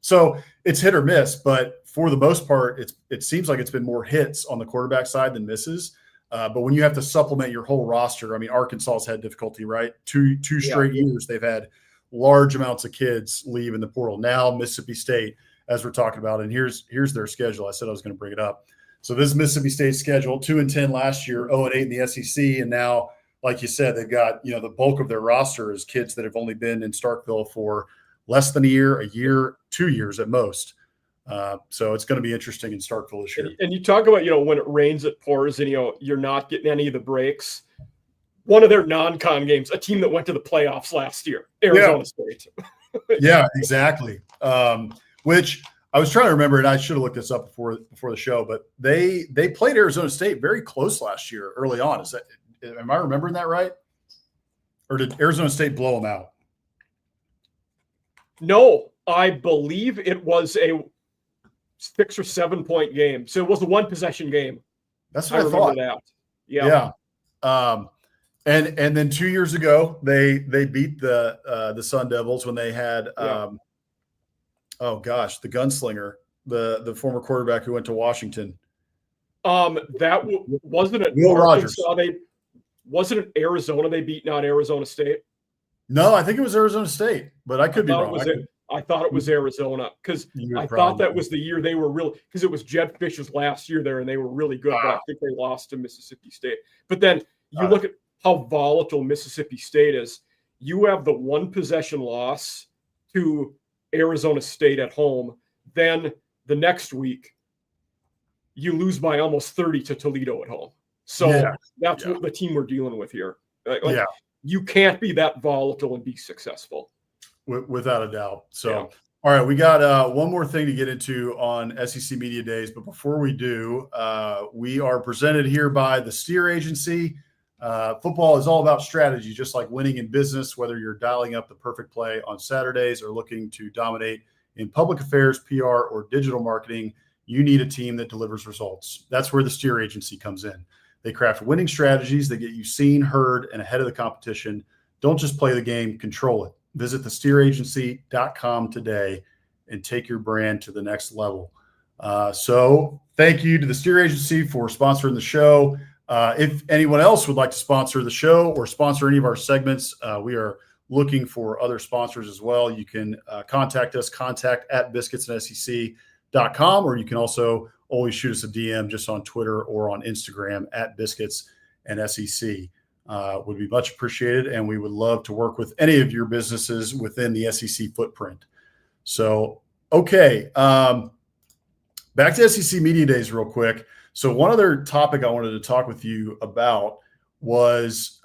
So it's hit or miss, but for the most part, it seems like it's been more hits on the quarterback side than misses. But when you have to supplement your whole roster, I mean, Arkansas has had difficulty, right? Two straight years they've had large amounts of kids leave in the portal. Now Mississippi State, as we're talking about, and here's their schedule. I said I was going to bring it up. So this is Mississippi State's schedule: 2-10 last year, 0-8 in the SEC, and now, like you said, they've got the bulk of their roster is kids that have only been in Starkville for less than a year, 2 years at most. So it's going to be interesting in Starkville this year. And you talk about, when it rains, it pours, and, you're not getting any of the breaks. One of their non-con games, a team that went to the playoffs last year, Arizona State. Yeah, exactly. Which I was trying to remember, and I should have looked this up before the show, but they played Arizona State very close last year early on. Am I remembering that right? Or did Arizona State blow them out? No, I believe it was a 6 or 7 point game. So it was a 1 possession game. That's what I thought. That. Yeah. And then 2 years ago, they beat the Sun Devils when they had the gunslinger, the former quarterback who went to Washington. Wasn't it Will Rogers. Wasn't it Arizona they beat, not Arizona State? No, I think it was Arizona State, but I could be wrong. I thought it was Arizona because I thought that was the year they were really, because it was Jed Fish's last year there and they were really good, but I think they lost to Mississippi State. But then you look at how volatile Mississippi State is. You have the 1 possession loss to Arizona State at home. Then the next week, you lose by almost 30 to Toledo at home. So that's what the team we're dealing with here. You can't be that volatile and be successful. Without a doubt. So, all right, we got one more thing to get into on SEC Media Days. But before we do, we are presented here by the Steer Agency. Football is all about strategy, just like winning in business, whether you're dialing up the perfect play on Saturdays or looking to dominate in public affairs, PR, or digital marketing. You need a team that delivers results. That's where the Steer Agency comes in. They craft winning strategies that get you seen, heard, and ahead of the competition. Don't just play the game, control it. Visit thesteeragency.com today and take your brand to the next level. So thank you to the Steer Agency for sponsoring the show. If anyone else would like to sponsor the show or sponsor any of our segments, we are looking for other sponsors as well. You can contact us, contact@biscuitsandsec.com, or you can also always shoot us a DM just on Twitter or on Instagram @biscuitsandsec. Would be much appreciated, and we would love to work with any of your businesses within the SEC footprint. So, okay, back to SEC Media Days real quick. So one other topic I wanted to talk with you about was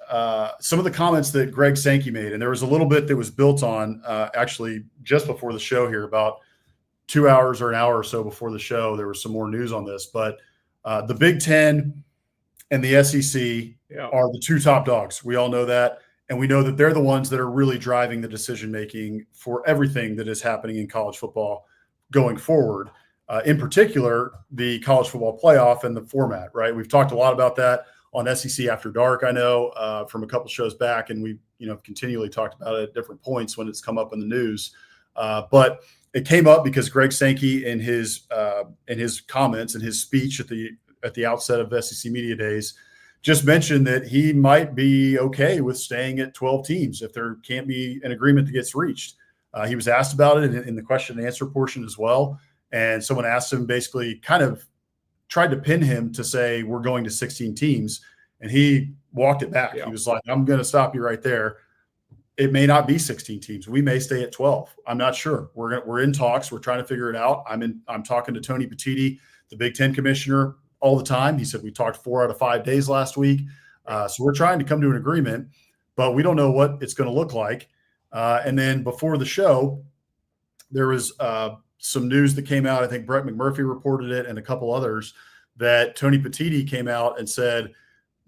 some of the comments that Greg Sankey made, and there was a little bit that was built on actually just before the show here, about 2 hours or an hour or so before the show. There was some more news on this, but the Big Ten and the SEC are the 2 top dogs. We all know that. And we know that they're the ones that are really driving the decision-making for everything that is happening in college football going forward. In particular, the college football playoff and the format, right? We've talked a lot about that on SEC After Dark, I know, from a couple shows back, and we've continually talked about it at different points when it's come up in the news. But it came up because Greg Sankey in his comments and his speech at the outset of SEC Media Days just mentioned that he might be okay with staying at 12 teams if there can't be an agreement that gets reached. He was asked about it in the question and answer portion as well. And someone asked him, basically kind of tried to pin him to say, we're going to 16 teams. And he walked it back. He was like, I'm going to stop you right there. It may not be 16 teams. We may stay at 12. I'm not sure. We're in talks. We're trying to figure it out. I'm talking to Tony Petitti, the Big Ten commissioner, all the time. He said we talked 4 out of 5 days last week. So we're trying to come to an agreement, but we don't know what it's going to look like. And then before the show, there was some news that came out. I think Brett McMurphy reported it and a couple others, that Tony Petitti came out and said,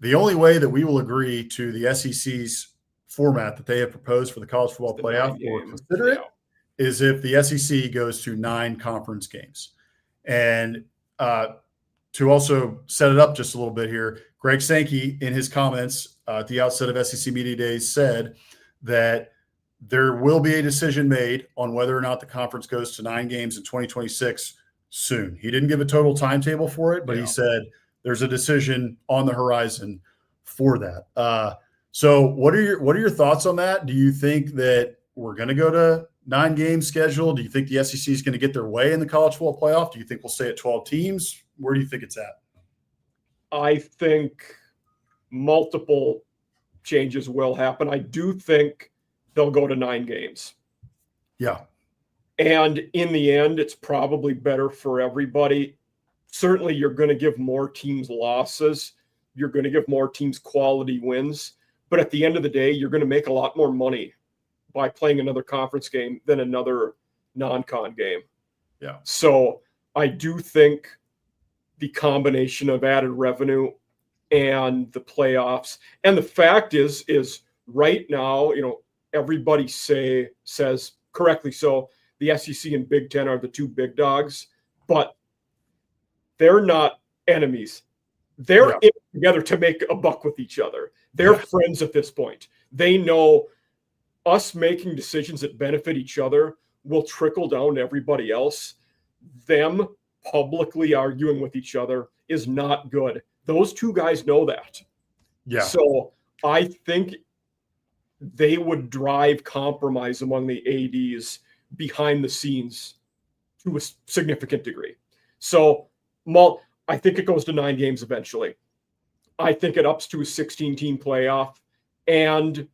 the only way that we will agree to the SEC's format that they have proposed for the college football playoff or consider it is if the SEC goes to 9 conference games. And to also set it up just a little bit here, Greg Sankey in his comments at the outset of SEC Media Days said that there will be a decision made on whether or not the conference goes to 9 games in 2026 soon. He didn't give a total timetable for it, but he said there's a decision on the horizon for that. So what are your thoughts on that? Do you think that we're going to go to 9 game schedule? Do you think the SEC is going to get their way in the college football playoff? Do you think we'll stay at 12 teams? Where do you think it's at? I think multiple changes will happen. I do think they'll go to 9 games. Yeah. And in the end, it's probably better for everybody. Certainly, you're going to give more teams losses. You're going to give more teams quality wins. But at the end of the day, you're going to make a lot more money by playing another conference game than another non-con game. Yeah. So I do think the combination of added revenue and the playoffs, and the fact is right now, everybody says correctly so, the SEC and Big Ten are the two big dogs, but they're not enemies. They're in together to make a buck with each other. They're friends at this point. They know us making decisions that benefit each other will trickle down to everybody else. Them publicly arguing with each other is not good. Those two guys know that. Yeah. So I think they would drive compromise among the ADs behind the scenes to a significant degree. So I think it goes to 9 games eventually. I think it ups to a 16-team playoff. And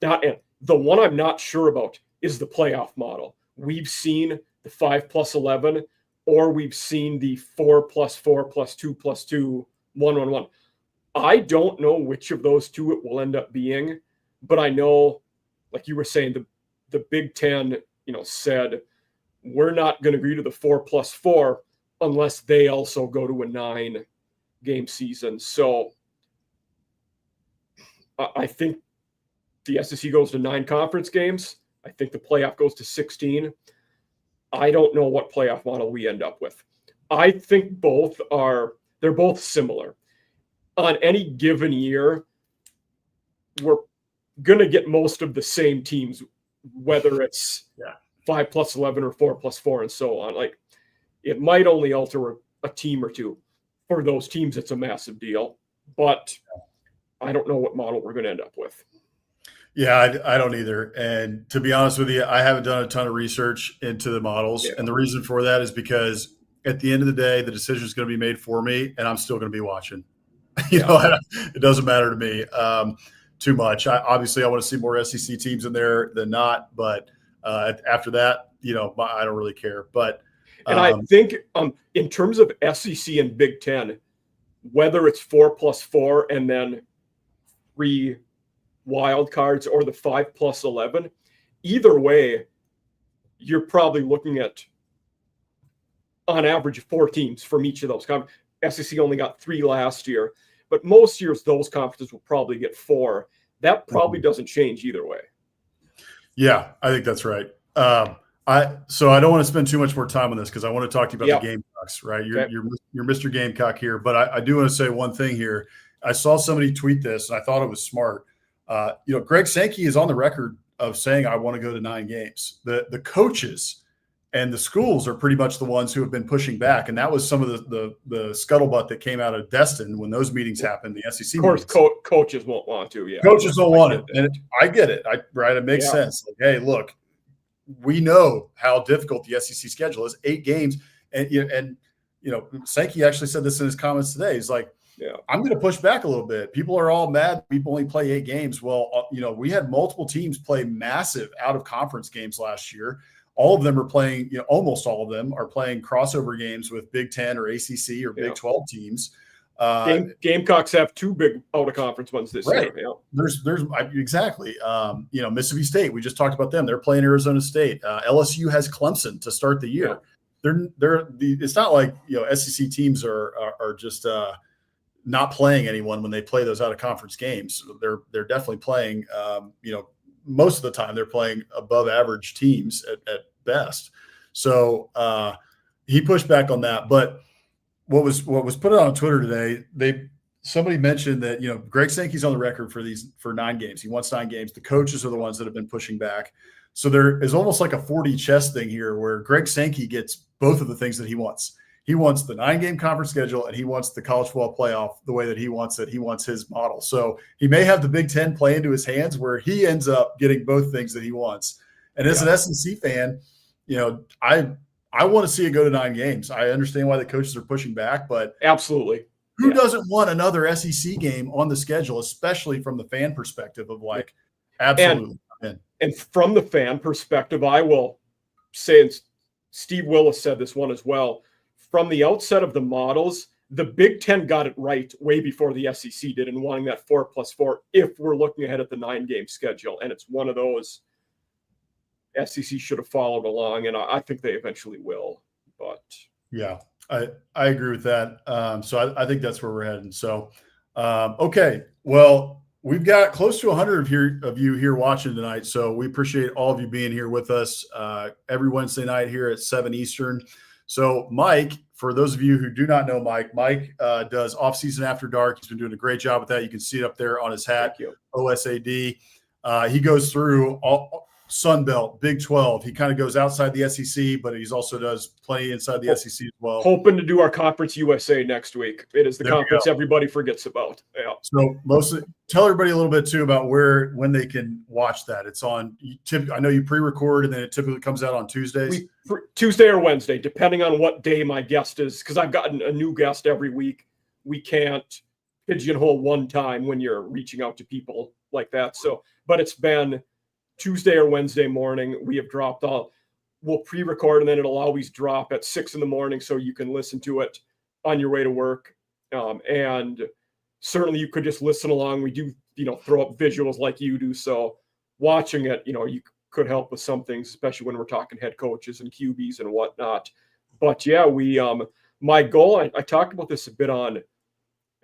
the one I'm not sure about is the playoff model. We've seen the 5+11, or we've seen the 4+4+2+2, 1-1-1. I don't know which of those two it will end up being, but I know, like you were saying, the Big Ten, said we're not going to agree to the 4+4 unless they also go to a 9-game season. So I think the SEC goes to 9 conference games. I think the playoff goes to 16. I don't know what playoff model we end up with. I think they're both similar. On any given year, we're going to get most of the same teams, whether it's 5+11 or 4+4 and so on. Like, it might only alter a team or two. For those teams, it's a massive deal, but I don't know what model we're going to end up with. Yeah, I don't either. And to be honest with you, I haven't done a ton of research into the models. Yeah. And the reason for that is because at the end of the day, the decision is going to be made for me, and I'm still going to be watching. It doesn't matter to me too much. Obviously, I want to see more SEC teams in there than not. But after that, I don't really care. But and I think in terms of SEC and Big Ten, whether it's 4+4 and then 3 wild cards or the 5+11, either way, you're probably looking at, on average, 4 teams from each of those. SEC only got 3 last year, but most years those conferences will probably get 4. That probably doesn't change either way. Yeah, I think that's right. So I don't want to spend too much more time on this because I want to talk to you about the Gamecocks, right? You're Mr. Gamecock here, but I do want to say one thing here. I saw somebody tweet this, and I thought it was smart. Greg Sankey is on the record of saying, I want to go to 9 games. The coaches and the schools are pretty much the ones who have been pushing back. And that was some of the scuttlebutt that came out of Destin when those meetings happened, the SEC. Of course, coaches won't want to. Yeah, coaches don't want it. And I get it. Right. It makes sense. Like, hey, look, we know how difficult the SEC schedule is. 8 games. And Sankey actually said this in his comments today. He's like, I'm going to push back a little bit. People are all mad. People only play 8 games. Well, we had multiple teams play massive out-of-conference games last year. All of them are playing, almost all of them are playing crossover games with Big Ten or ACC or Big 12 teams. Gamecocks have 2 big out-of-conference ones this year. Yeah. There's exactly. Mississippi State, we just talked about them. They're playing Arizona State. LSU has Clemson to start the year. Yeah. It's not like SEC teams are just not playing anyone when they play those out-of-conference games. They're definitely playing. Most of the time they're playing above average teams at best. So he pushed back on that. But what was put on Twitter today, somebody mentioned that, Greg Sankey's on the record for 9 games. He wants 9 games. The coaches are the ones that have been pushing back. So there is almost like a 4D chess thing here where Greg Sankey gets both of the things that he wants. He wants the 9-game conference schedule, and he wants the college football playoff the way that he wants it. He wants his model. So he may have the Big Ten play into his hands where he ends up getting both things that he wants. And as an SEC fan, I want to see it go to 9 games. I understand why the coaches are pushing back, but absolutely, who doesn't want another SEC game on the schedule, especially from the fan perspective of like, absolutely. And from the fan perspective, I will say, and Steve Willis said this one as well, from the outset of the models, the Big Ten got it right way before the SEC did in wanting that 4+4 if we're looking ahead at the 9-game schedule. And it's one of those, SEC should have followed along, and I think they eventually will. But yeah, I agree with that. So I think that's where we're heading. So, okay, well, we've got close to 100 of you here watching tonight. So we appreciate all of you being here with us every Wednesday night here at 7 Eastern. So Mike, for those of you who do not know Mike does Offseason After Dark. He's been doing a great job with that. You can see it up there on his hat, OSAD. He goes through all Sun Belt, Big 12. He kind of goes outside the SEC, but he's also does plenty inside the SEC as well. Hoping to do our Conference USA next week. It is the conference everybody forgets about. Yeah. So tell everybody a little bit too about when they can watch that. It's on. I know you pre-record, and then it typically comes out on Tuesdays. Tuesday or Wednesday, depending on what day my guest is. Because I've gotten a new guest every week. We can't pigeonhole one time when you're reaching out to people like that. So, but it's been Tuesday or Wednesday morning. We have dropped all. We'll pre-record, and then it'll always drop at 6 a.m. so you can listen to it on your way to work. And certainly you could just listen along. We do, throw up visuals like you do. So watching it, you could help with some things, especially when we're talking head coaches and QBs and whatnot. But yeah, my goal, I talked about this a bit on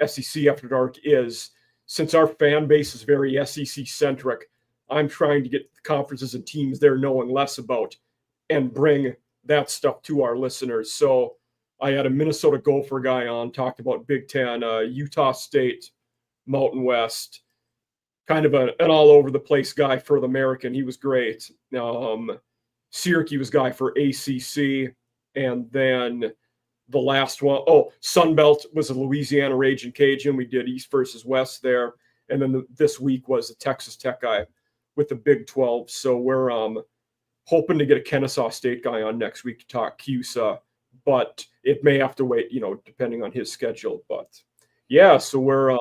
SEC After Dark, is since our fan base is very SEC centric, I'm trying to get the conferences and teams they're knowing less about and bring that stuff to our listeners. So I had a Minnesota Gopher guy on, talked about Big Ten, Utah State, Mountain West, kind of an all over the place guy for the American. He was great. Syracuse guy for ACC. And then the last one, Sun Belt was a Louisiana Raging Cajun. We did East versus West there. And then this week was a Texas Tech guy with the Big 12. So we're hoping to get a Kennesaw State guy on next week to talk CUSA, but it may have to wait, depending on his schedule. But yeah, so we're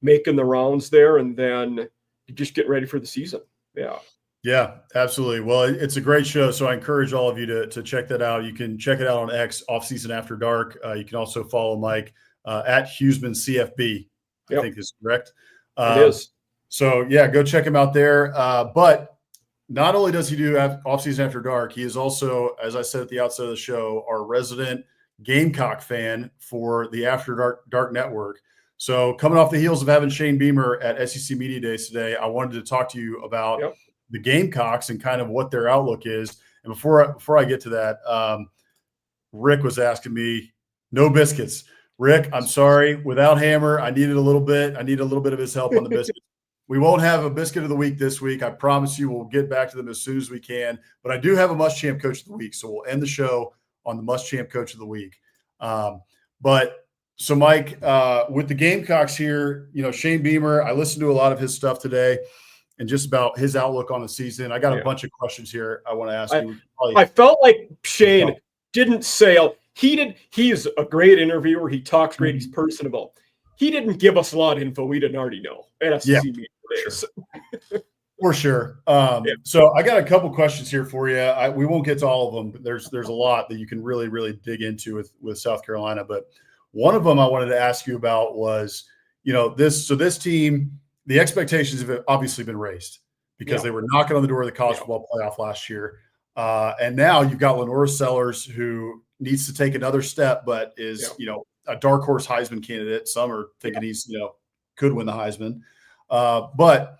making the rounds there, and then just getting ready for the season. Yeah, absolutely. Well, it's a great show, so I encourage all of you to check that out. You can check it out on X, Offseason After Dark. You can also follow Mike at Huesmann CFB. I think is correct. It is. So yeah, go check him out there. But not only does he do Offseason After Dark, he is also, as I said at the outset of the show, our resident Gamecock fan for the After Dark Network. So coming off the heels of having Shane Beamer at SEC Media Days today, I wanted to talk to you about the Gamecocks and kind of what their outlook is. And before I get to that, Rick was asking me, no biscuits. Rick, I'm sorry. Without Hammer, I need a little bit of his help on the biscuits. We won't have a biscuit of the week this week. I promise you we'll get back to them as soon as we can. But I do have a must-champ coach of the week, so we'll end the show on the must-champ coach of the week. So, Mike, with the Gamecocks here, Shane Beamer, I listened to a lot of his stuff today and just about his outlook on the season. I got a bunch of questions here I want to ask you. I felt like Shane didn't say – he is a great interviewer. He talks great. He's personable. He didn't give us a lot of info we didn't already know at SEC Media Days. For sure. So I got a couple questions here for you. We won't get to all of them, but there's a lot that you can really, really dig into with South Carolina. But one of them I wanted to ask you about was, this team, the expectations have obviously been raised because they were knocking on the door of the college football playoff last year. And now you've got Lenora Sellers, who needs to take another step, but is, a dark horse Heisman candidate. Some are thinking he's, could win the Heisman. But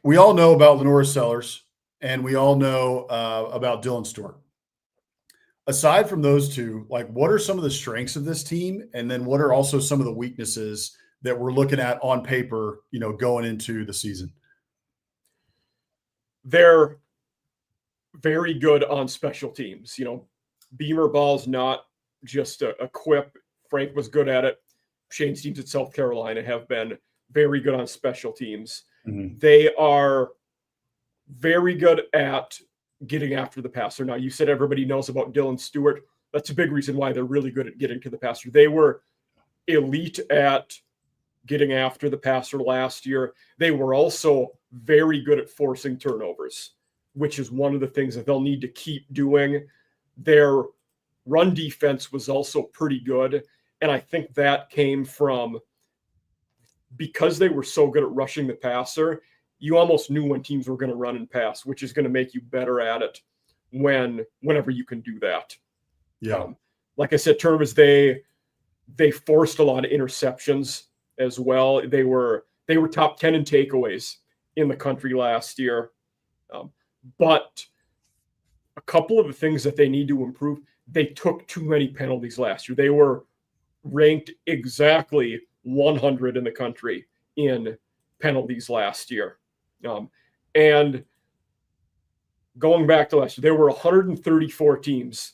we all know about Lenora Sellers, and we all know about Dylan Stewart. Aside from those two, what are some of the strengths of this team? And then what are also some of the weaknesses that we're looking at on paper, going into the season? They're very good on special teams. Beamer ball's not just a quip. Frank was good at it. Shane's teams at South Carolina have been very good on special teams. Mm-hmm. They are very good at getting after the passer. Now, you said everybody knows about Dylan Stewart. That's a big reason why they're really good at getting to the passer. They were elite at getting after the passer last year. They were also very good at forcing turnovers, which is one of the things that they'll need to keep doing. Their run defense was also pretty good. And I think that came from, because they were so good at rushing the passer, you almost knew when teams were going to run and pass, which is going to make you better at it whenever you can do that. Yeah. Like I said, turnovers, they forced a lot of interceptions as well. They were top 10 in takeaways in the country last year. But a couple of the things that they need to improve, they took too many penalties last year. They were ranked exactly 100 in the country in penalties last year. And going back to last year, there were 134 teams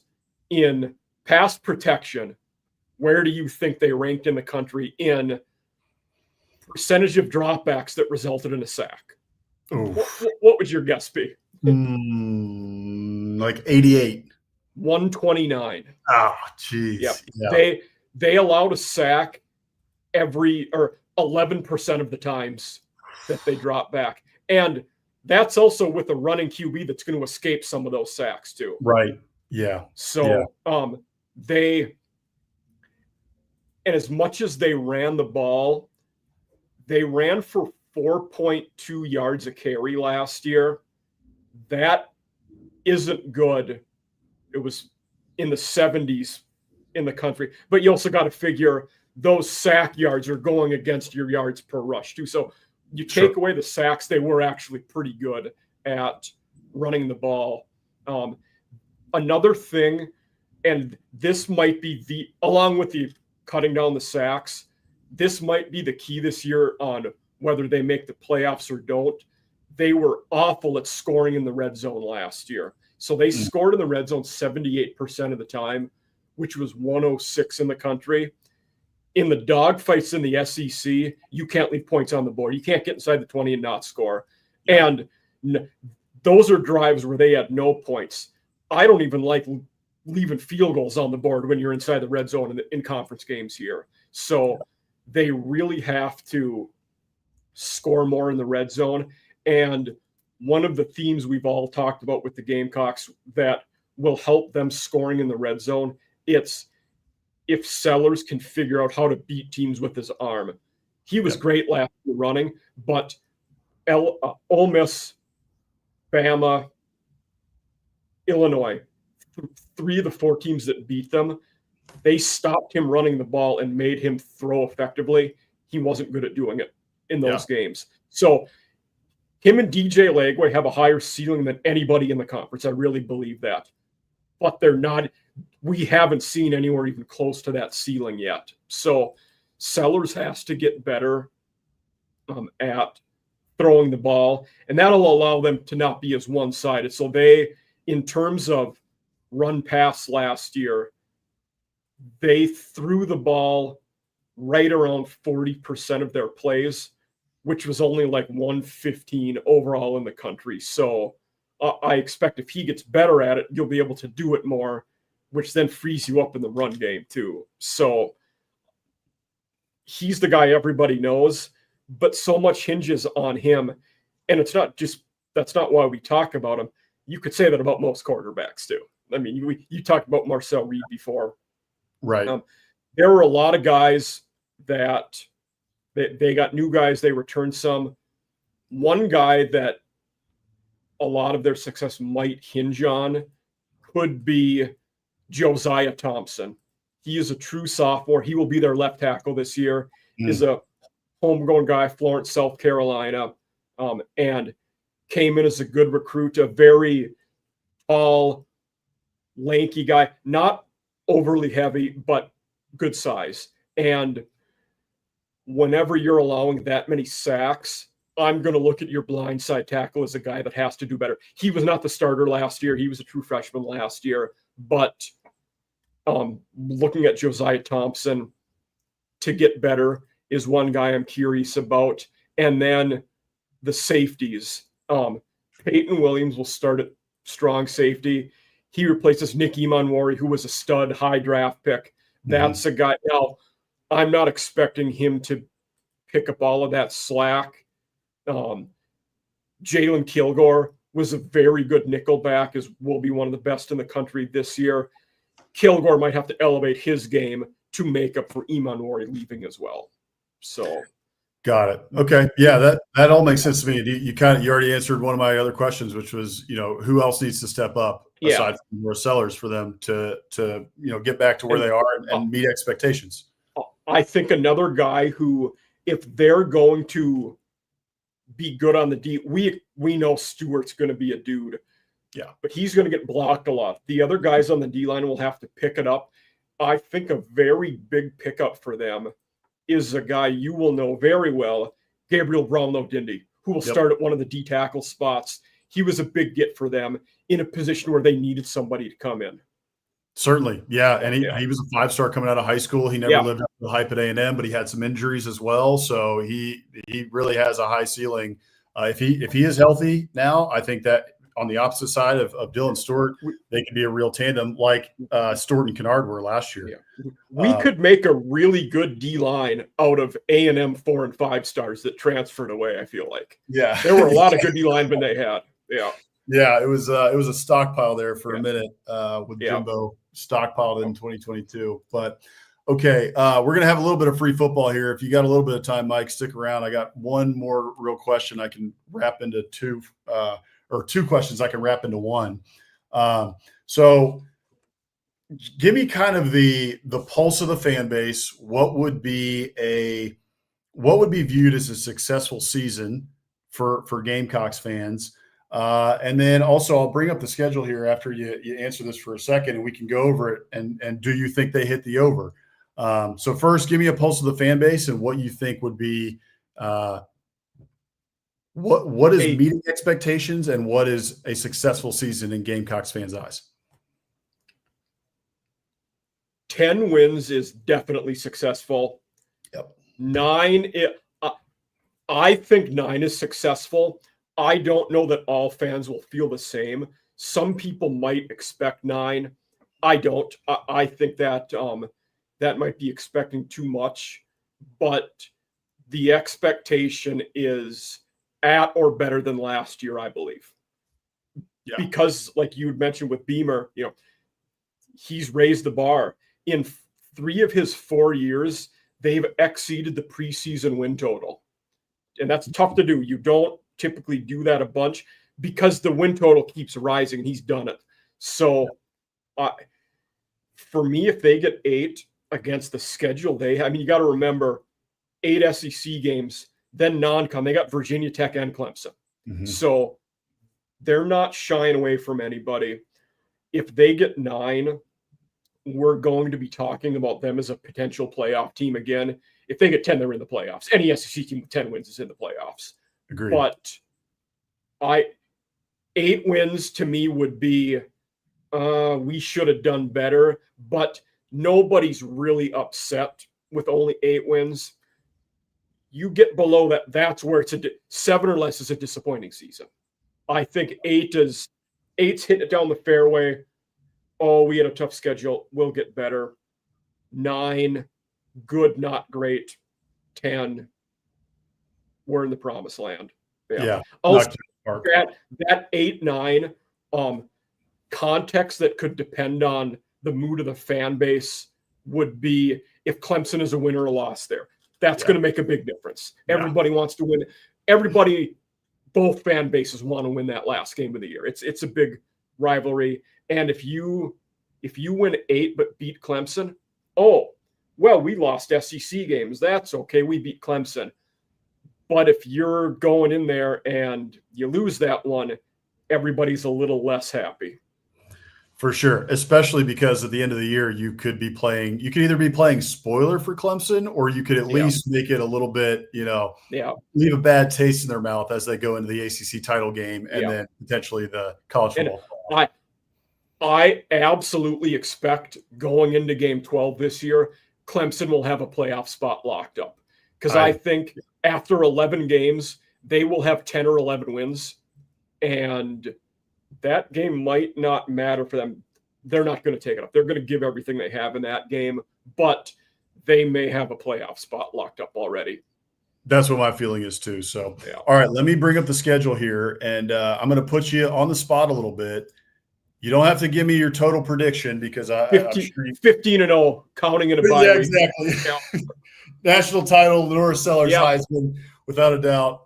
in pass protection. Where do you think they ranked in the country in percentage of dropbacks that resulted in a sack? What would your guess be? Like 88. 129. Oh, geez. Yep. Yeah. They allowed a sack 11% of the times that they drop back. And that's also with a running QB that's going to escape some of those sacks too. Right. Yeah. So and as much as they ran the ball, they ran for 4.2 yards a carry last year. That isn't good. It was in the 70s in the country. But you also got to figure those sack yards are going against your yards per rush too. So you take away the sacks, they were actually pretty good at running the ball. Another thing, and this might be along with the cutting down the sacks, this might be the key this year on whether they make the playoffs or don't. They were awful at scoring in the red zone last year. So they scored in the red zone 78% of the time, which was 106 in the country. In the dogfights in the SEC, you can't leave points on the board. You can't get inside the 20 and not score. And those are drives where they had no points. I don't even like leaving field goals on the board when you're inside the red zone in conference games here. So they really have to score more in the red zone. And one of the themes we've all talked about with the Gamecocks that will help them scoring in the red zone, it's if Sellers can figure out how to beat teams with his arm. He was great last year running, but Ole Miss, Bama, Illinois, 3 of the 4 teams that beat them, they stopped him running the ball and made him throw effectively. He wasn't good at doing it in those games. So him and DJ Lagway have a higher ceiling than anybody in the conference. I really believe that. But they're not. We haven't seen anywhere even close to that ceiling yet. So Sellers has to get better at throwing the ball, and that'll allow them to not be as one-sided. So they, in terms of run pass last year, they threw the ball right around 40% of their plays, which was only like 115 overall in the country. So I expect if he gets better at it, you'll be able to do it more, which then frees you up in the run game too. So he's the guy everybody knows, but so much hinges on him. And it's not just, that's not why we talk about him. You could say that about most quarterbacks too. I mean, you talked about Marcel Reed before. Right. There were a lot of guys that they got new guys. They returned some. One guy that a lot of their success might hinge on could be Josiah Thompson. He is a true sophomore. He will be their left tackle this year. Is a homegrown guy, Florence, South Carolina, and came in as a good recruit, a very tall, lanky guy, not overly heavy, but good size. And whenever you're allowing that many sacks, I'm going to look at your blindside tackle as a guy that has to do better. He was not the starter last year. He was a true freshman last year. But looking at Josiah Thompson to get better is one guy I'm curious about. And then the safeties. Peyton Williams will start at strong safety. He replaces Nick Imanwari, who was a stud high draft pick. That's a guy. Now, I'm not expecting him to pick up all of that slack. Jalen Kilgore was a very good nickelback, will be one of the best in the country this year. Kilgore might have to elevate his game to make up for Imanwari leaving as well. So Got it. Okay. Yeah, that all makes sense to me. You already answered one of my other questions, which was, who else needs to step up Yeah. aside from more sellers for them to get back to where they are and meet expectations. I think another guy who, if they're going to be good on the D, we know Stewart's going to be a dude. Yeah. But he's going to get blocked a lot. The other guys on the D line will have to pick it up. I think a very big pickup for them is a guy you will know very well, Gabriel Brownlow-Dindy, who will start at one of the D tackle spots. He was a big get for them in a position where they needed somebody to come in. Certainly. Yeah. And he was a 5-star coming out of high school. He never lived up to the hype at A&M, but he had some injuries as well. So he really has a high ceiling. If he is healthy now, I think that on the opposite side of Dylan Stewart, they could be a real tandem like Stewart and Kennard were last year. Yeah. We could make a really good D-line out of A&M 4 and 5 stars that transferred away, I feel like. Yeah. There were a lot of good D-linemen they had. Yeah. Yeah, it was a stockpile there for a minute with Jimbo stockpiled in 2022. But okay, we're going to have a little bit of free football here. If you got a little bit of time, Mike, stick around. I got one more real question I can wrap into two or two questions I can wrap into one. So give me kind of the pulse of the fan base. What would be viewed as a successful season for Gamecocks fans? And then also I'll bring up the schedule here after you answer this for a second, and we can go over it. And do you think they hit the over? So first, give me a pulse of the fan base and what you think would be what is meeting expectations and what is a successful season in Gamecocks fans' eyes? 10 wins is definitely successful. Yep. 9, I think 9 is successful. I don't know that all fans will feel the same. Some people might expect 9. I don't. I think that that might be expecting too much, but the expectation is at or better than last year, I believe. Yeah. Because like you had mentioned with Beamer, he's raised the bar. In 3 of his 4 years, they've exceeded the preseason win total. And that's tough to do. You don't typically do that a bunch because the win total keeps rising and he's done it. So for me, if they get 8 against the schedule they have, you got to remember 8 SEC games, then non-con. They got Virginia Tech and Clemson. Mm-hmm. So they're not shying away from anybody. If they get 9, we're going to be talking about them as a potential playoff team again. If they get 10, they're in the playoffs. Any SEC team with 10 wins is in the playoffs. Agreed. But 8 wins to me would be we should have done better, but nobody's really upset with only 8 wins. You get below that, that's where it's 7 or less is a disappointing season. I think 8's hitting it down the fairway. Oh, we had a tough schedule. We'll get better. 9, good, not great. 10, we're in the promised land. Yeah. Also, that 8, 9 context that could depend on the mood of the fan base would be if Clemson is a win or a loss there. That's going to make a big difference. Everybody wants to win. Both fan bases want to win that last game of the year. It's a big rivalry. And if you win 8 but beat Clemson, we lost SEC games. That's okay. We beat Clemson. But if you're going in there and you lose that one, everybody's a little less happy. For sure, especially because at the end of the year, you could either be playing spoiler for Clemson, or you could at least make it a little bit, leave a bad taste in their mouth as they go into the ACC title game and then potentially the college football. And I absolutely expect going into game 12 this year, Clemson will have a playoff spot locked up. Because I think after 11 games, they will have 10 or 11 wins. And that game might not matter for them. They're not going to take it up. They're going to give everything they have in that game, but they may have a playoff spot locked up already. That's what my feeling is too. So, all right, let me bring up the schedule here, and I'm going to put you on the spot a little bit. You don't have to give me your total prediction because I'm sure 15-0, counting in a bye week. Exactly. Yeah. National title, Norris Sellers, Yep. Heisman, without a doubt.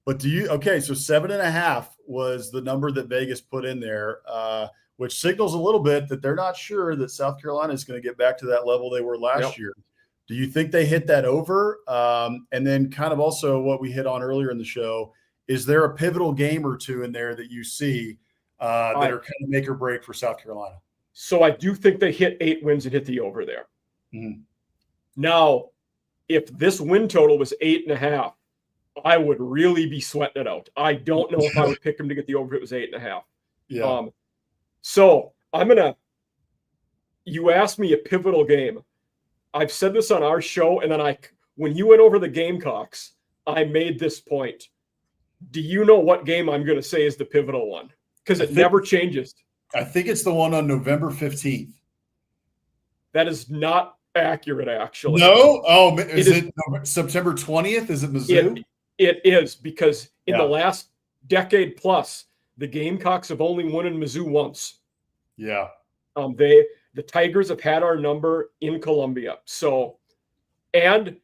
But so 7.5 was the number that Vegas put in there, which signals a little bit that they're not sure that South Carolina is going to get back to that level they were last year. Do you think they hit that over? And then kind of also what we hit on earlier in the show, is there a pivotal game or two in there that you see that are kind of make or break for South Carolina? So I do think they hit 8 wins and hit the over there. Mm-hmm. Now, if this win total was 8.5, I would really be sweating it out. I don't know if I would pick them to get the over if it was 8.5. Yeah. So you asked me a pivotal game. I've said this on our show, and then when you went over the Gamecocks, I made this point. Do you know what game I'm going to say is the pivotal one? Because it never changes. I think it's the one on November 15th. That is not accurate, actually. No? Oh, is it September 20th? Is it Mizzou? It is, because in the last decade plus, the Gamecocks have only won in Mizzou once. Yeah. The Tigers have had our number in Columbia. So, and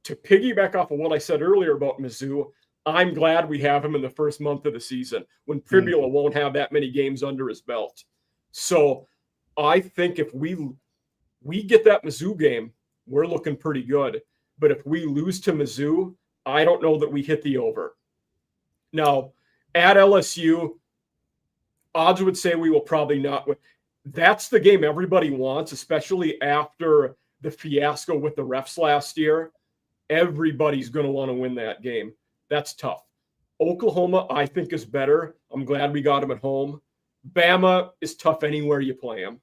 to piggyback off of what I said earlier about Mizzou, I'm glad we have him in the first month of the season when Pribula won't have that many games under his belt. So I think if we get that Mizzou game, we're looking pretty good. But if we lose to Mizzou, I don't know that we hit the over. Now, at LSU, odds would say we will probably not win. That's the game everybody wants, especially after the fiasco with the refs last year. Everybody's going to want to win that game. That's tough. Oklahoma, I think, is better. I'm glad we got them at home. Bama is tough anywhere you play them.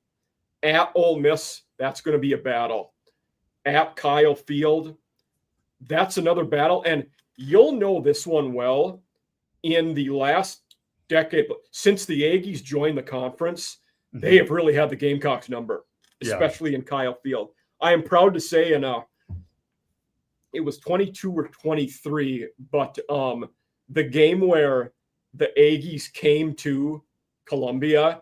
At Ole Miss, that's going to be a battle. At Kyle Field, that's another battle. And you'll know this one well. In the last decade, since the Aggies joined the conference, they have really had the Gamecocks number, especially in Kyle Field. I am proud to say, it was 22 or 23, but the game where the Aggies came to Columbia,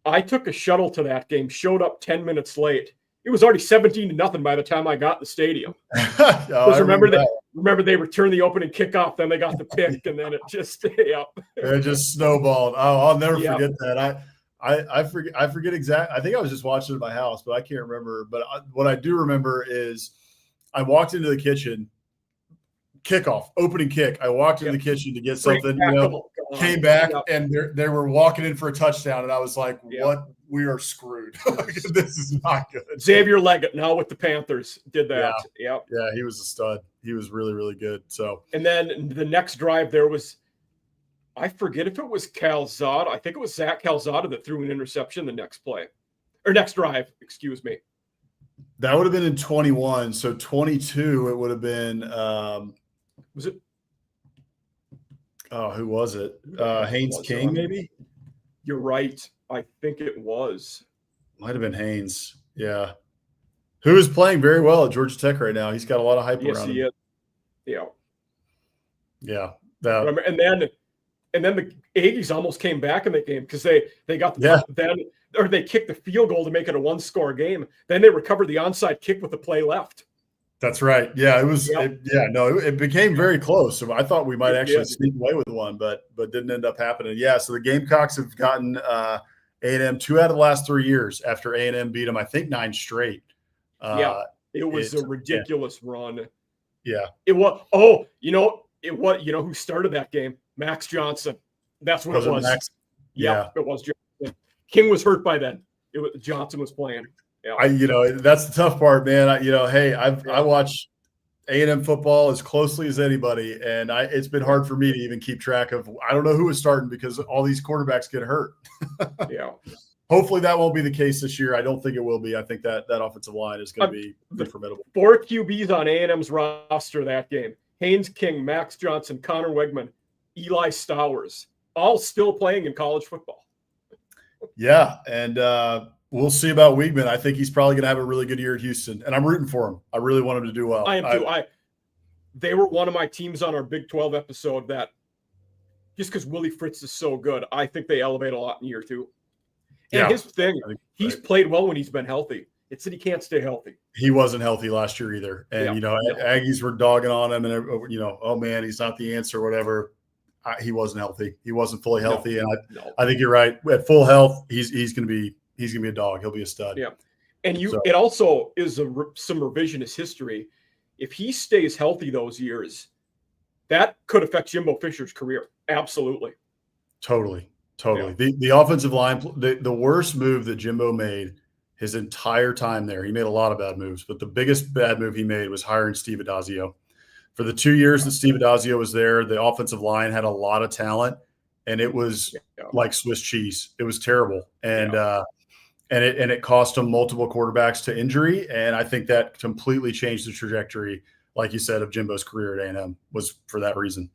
I took a shuttle to that game, showed up 10 minutes late. It was already 17-0 by the time I got in the stadium. Remember they returned the opening kickoff, then they got the pick, and then it just it just snowballed. Oh, I'll never forget that. I forget exactly. I think I was just watching it at my house, but I can't remember. But what I do remember is I walked into the kitchen, kickoff, opening kick. I walked into the kitchen to get something, came back, and they were walking in for a touchdown, and I was like, "What? We are screwed. This is not good." Xavier Leggett, now with the Panthers, did that. Yeah, he was a stud. He was really, really good. So, and then the next drive there was, I forget if it was Calzada. I think it was Zach Calzada that threw an interception the next play. Or next drive, excuse me. That would have been in 21. So 22, it would have been was it? Oh, who was it? Haynes King, maybe? You're right. I think it was. Might have been Haynes. Yeah. Who is playing very well at Georgia Tech right now. He's got a lot of hype around him. Yes, he is. Yeah. Remember, and then the Aggies almost came back in that game because they got they kicked the field goal to make it a 1-score game. Then they recovered the onside kick with the play left. That's right. Yeah, it was. It became very close. So I thought we might actually sneak away with one, but didn't end up happening. Yeah. So the Gamecocks have gotten A&M 2 out of the last 3 years after A&M beat them, I think 9 straight. It was a ridiculous run. Yeah. It was. Oh, you know who started that game? Max Johnson. That's what it was. Max? Yeah, it was Johnson. King was hurt by then. Johnson was playing. Yeah. That's the tough part, man. I watch A&M football as closely as anybody, and it's been hard for me to even keep track of. I don't know who is starting because all these quarterbacks get hurt. Yeah. Hopefully that won't be the case this year. I don't think it will be. I think that offensive line is going to be formidable. 4 QBs on A&M's roster that game: Haynes King, Max Johnson, Connor Wegman, Eli Stowers, all still playing in college football. Yeah, and we'll see about Huesmann. I think he's probably going to have a really good year at Houston, and I'm rooting for him. I really want him to do well. I am too. They were one of my teams on our Big 12 episode that just because Willie Fritz is so good, I think they elevate a lot in year 2. And his thing, he's right. played well when he's been healthy. It's that he can't stay healthy. He wasn't healthy last year either. And, Aggies were dogging on him and, oh, man, he's not the answer, whatever. He wasn't healthy. He wasn't fully healthy. And I think you're right. At full health, he's going to be a dog. He'll be a stud. Yeah. And it also is some revisionist history. If he stays healthy those years, that could affect Jimbo Fisher's career. Absolutely. Totally. Yeah. The offensive line, the worst move that Jimbo made his entire time there, he made a lot of bad moves, but the biggest bad move he made was hiring Steve Addazio. For the 2 years that Steve Addazio was there, the offensive line had a lot of talent, and it was like Swiss cheese. It was terrible. And it cost him multiple quarterbacks to injury, and I think that completely changed the trajectory, like you said, of Jimbo's career at A&M was for that reason.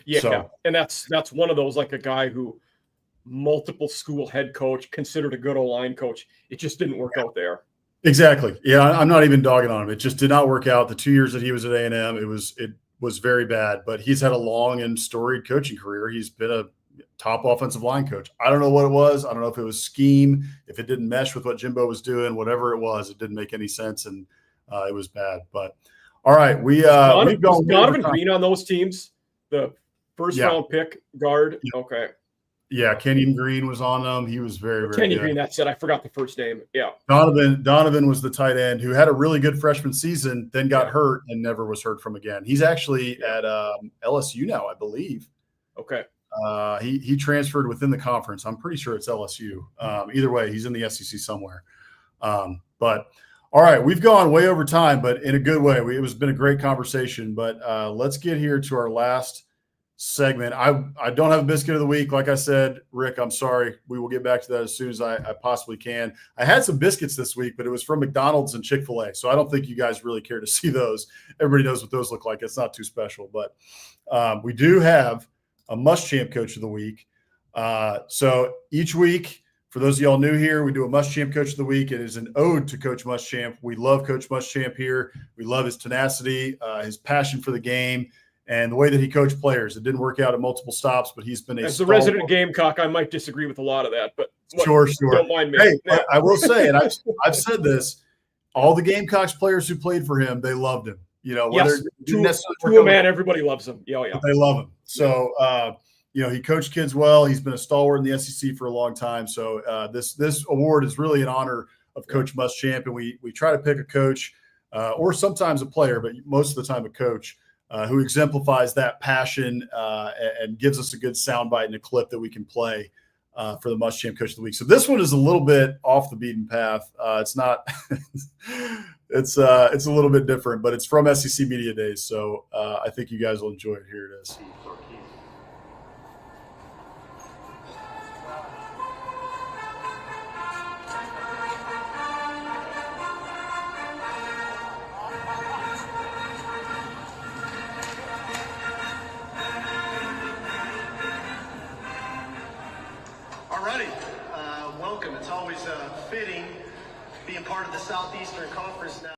Yeah, and that's one of those, like a guy who multiple school head coach, considered a good O-line coach. It just didn't work out there. Exactly. Yeah, I'm not even dogging on him. It just did not work out. The 2 years that he was at A&M, it was very bad. But he's had a long and storied coaching career. He's been a top offensive line coach. I don't know what it was. I don't know if it was scheme, if it didn't mesh with what Jimbo was doing, whatever it was, it didn't make any sense, and it was bad. But all right, we've gone Donovan Green on those teams, the first round pick guard. Yeah. Okay. Yeah, Kenyon Green was on them. He was very, very Kenyon Green, that's it. I forgot the first name. Yeah. Donovan was the tight end who had a really good freshman season, then got hurt and never was heard from again. He's actually at LSU now, I believe. Okay. He transferred within the conference. I'm pretty sure it's LSU. Either way, he's in the SEC somewhere. But all right, we've gone way over time, but in a good way. It has been a great conversation. But let's get here to our last segment. I don't have a biscuit of the week. Like I said, Rick, I'm sorry. We will get back to that as soon as I possibly can. I had some biscuits this week, but it was from McDonald's and Chick-fil-A. So I don't think you guys really care to see those. Everybody knows what those look like. It's not too special, but we do have a Muschamp Coach of the Week. So each week, for those of y'all new here, we do a Muschamp Coach of the Week. It is an ode to Coach Muschamp. We love Coach Muschamp here. We love his tenacity, his passion for the game, and the way that he coached players. It didn't work out at multiple stops, but he's been as the resident Gamecock, I might disagree with a lot of that, but sure. Don't mind me. Hey, I will say, and I've said this, all the Gamecocks players who played for him, they loved him. Whether to a man, everybody loves him. Yeah. They love him. So, he coached kids well. He's been a stalwart in the SEC for a long time. So this award is really in honor of Coach Muschamp, and we try to pick a coach or sometimes a player, but most of the time a coach who exemplifies that passion and gives us a good soundbite and a clip that we can play for the Muschamp Coach of the Week. So this one is a little bit off the beaten path. It's not it's a little bit different, but it's from SEC Media Days. So I think you guys will enjoy it. Here it is. Welcome. It's always fitting being part of the Southeastern Conference now.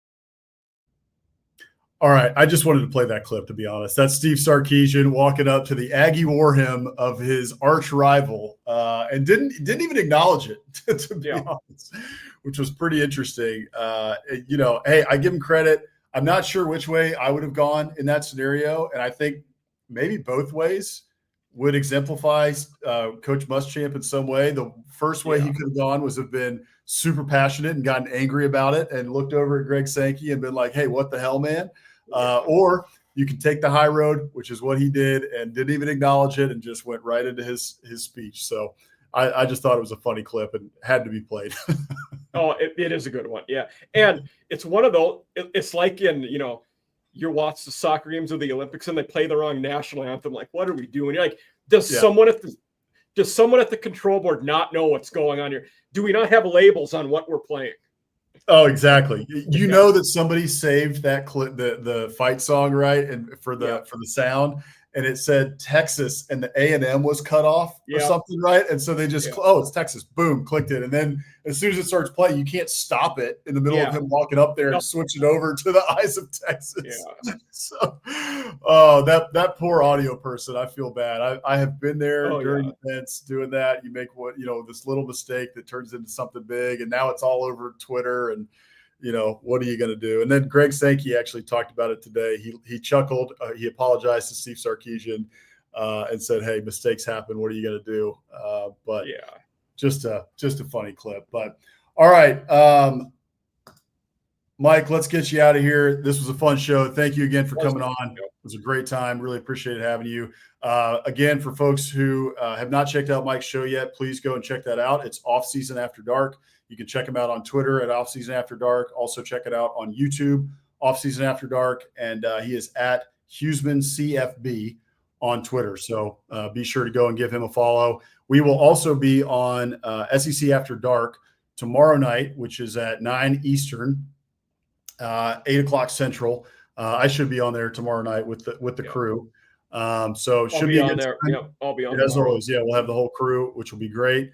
All right. I just wanted to play that clip, to be honest. That's Steve Sarkisian walking up to the Aggie war hymn of his arch rival and didn't even acknowledge it, to be honest, which was pretty interesting. Hey, I give him credit. I'm not sure which way I would have gone in that scenario, and I think maybe both ways would exemplify Coach Muschamp in some way. The first way he could have gone was have been super passionate and gotten angry about it and looked over at Greg Sankey and been like, hey, what the hell, man? Or you can take the high road, which is what he did, and didn't even acknowledge it and just went right into his speech. So I just thought it was a funny clip and had to be played. Oh, it is a good one. Yeah. And it's one of those, it's like in, you watch the soccer games of the Olympics and they play the wrong national anthem. Like, what are we doing? You're like, does someone at the control board not know what's going on here? Do we not have labels on what we're playing? Oh, exactly. You know that somebody saved that clip, the fight song, right? And for the sound, and it said Texas, and the A&M was cut off or something, right? And so they just, it's Texas, boom, clicked it. And then as soon as it starts playing, you can't stop it in the middle of him walking up there and switch it over to the eyes of Texas. Yeah. So, Oh, that poor audio person. I feel bad. I have been there during events doing that. You make this little mistake that turns into something big, and now it's all over Twitter. And what are you going to do? And then Greg Sankey actually talked about it today. He chuckled. He apologized to Steve Sarkisian and said, "Hey, mistakes happen. What are you going to do?" But yeah, just a funny clip. But all right. Mike, let's get you out of here. This was a fun show. Thank you again for coming on. It was a great time. Really appreciated having you. Again, for folks who have not checked out Mike's show yet, please go and check that out. It's Offseason After Dark. You can check him out on Twitter at Offseason After Dark. Also check it out on YouTube, Offseason After Dark. And he is at Huesmann CFB on Twitter. So be sure to go and give him a follow. We will also be on SEC After Dark tomorrow night, which is at 9 Eastern. 8 o'clock Central. I should be on there tomorrow night with the crew. So it should be on there. Yep, I'll be on. As always, we'll have the whole crew, which will be great.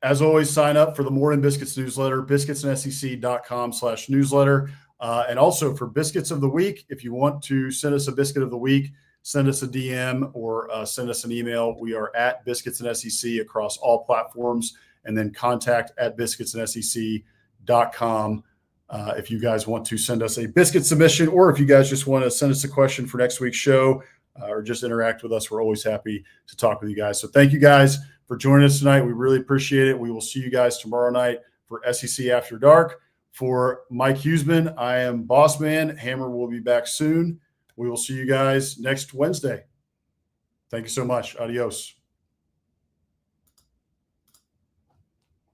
As always, sign up for the Morning Biscuits newsletter, biscuitsnSEC.com/newsletter. And also for Biscuits of the Week, if you want to send us a Biscuit of the Week, send us a DM or send us an email. We are at Biscuits and SEC across all platforms, and then contact at biscuitsnSEC.com. If you guys want to send us a biscuit submission, or if you guys just want to send us a question for next week's show, or just interact with us, we're always happy to talk with you guys. So thank you guys for joining us tonight. We really appreciate it. We will see you guys tomorrow night for SEC After Dark. For Mike Huesmann, I am Boss Man. Hammer will be back soon. We will see you guys next Wednesday. Thank you so much. Adios.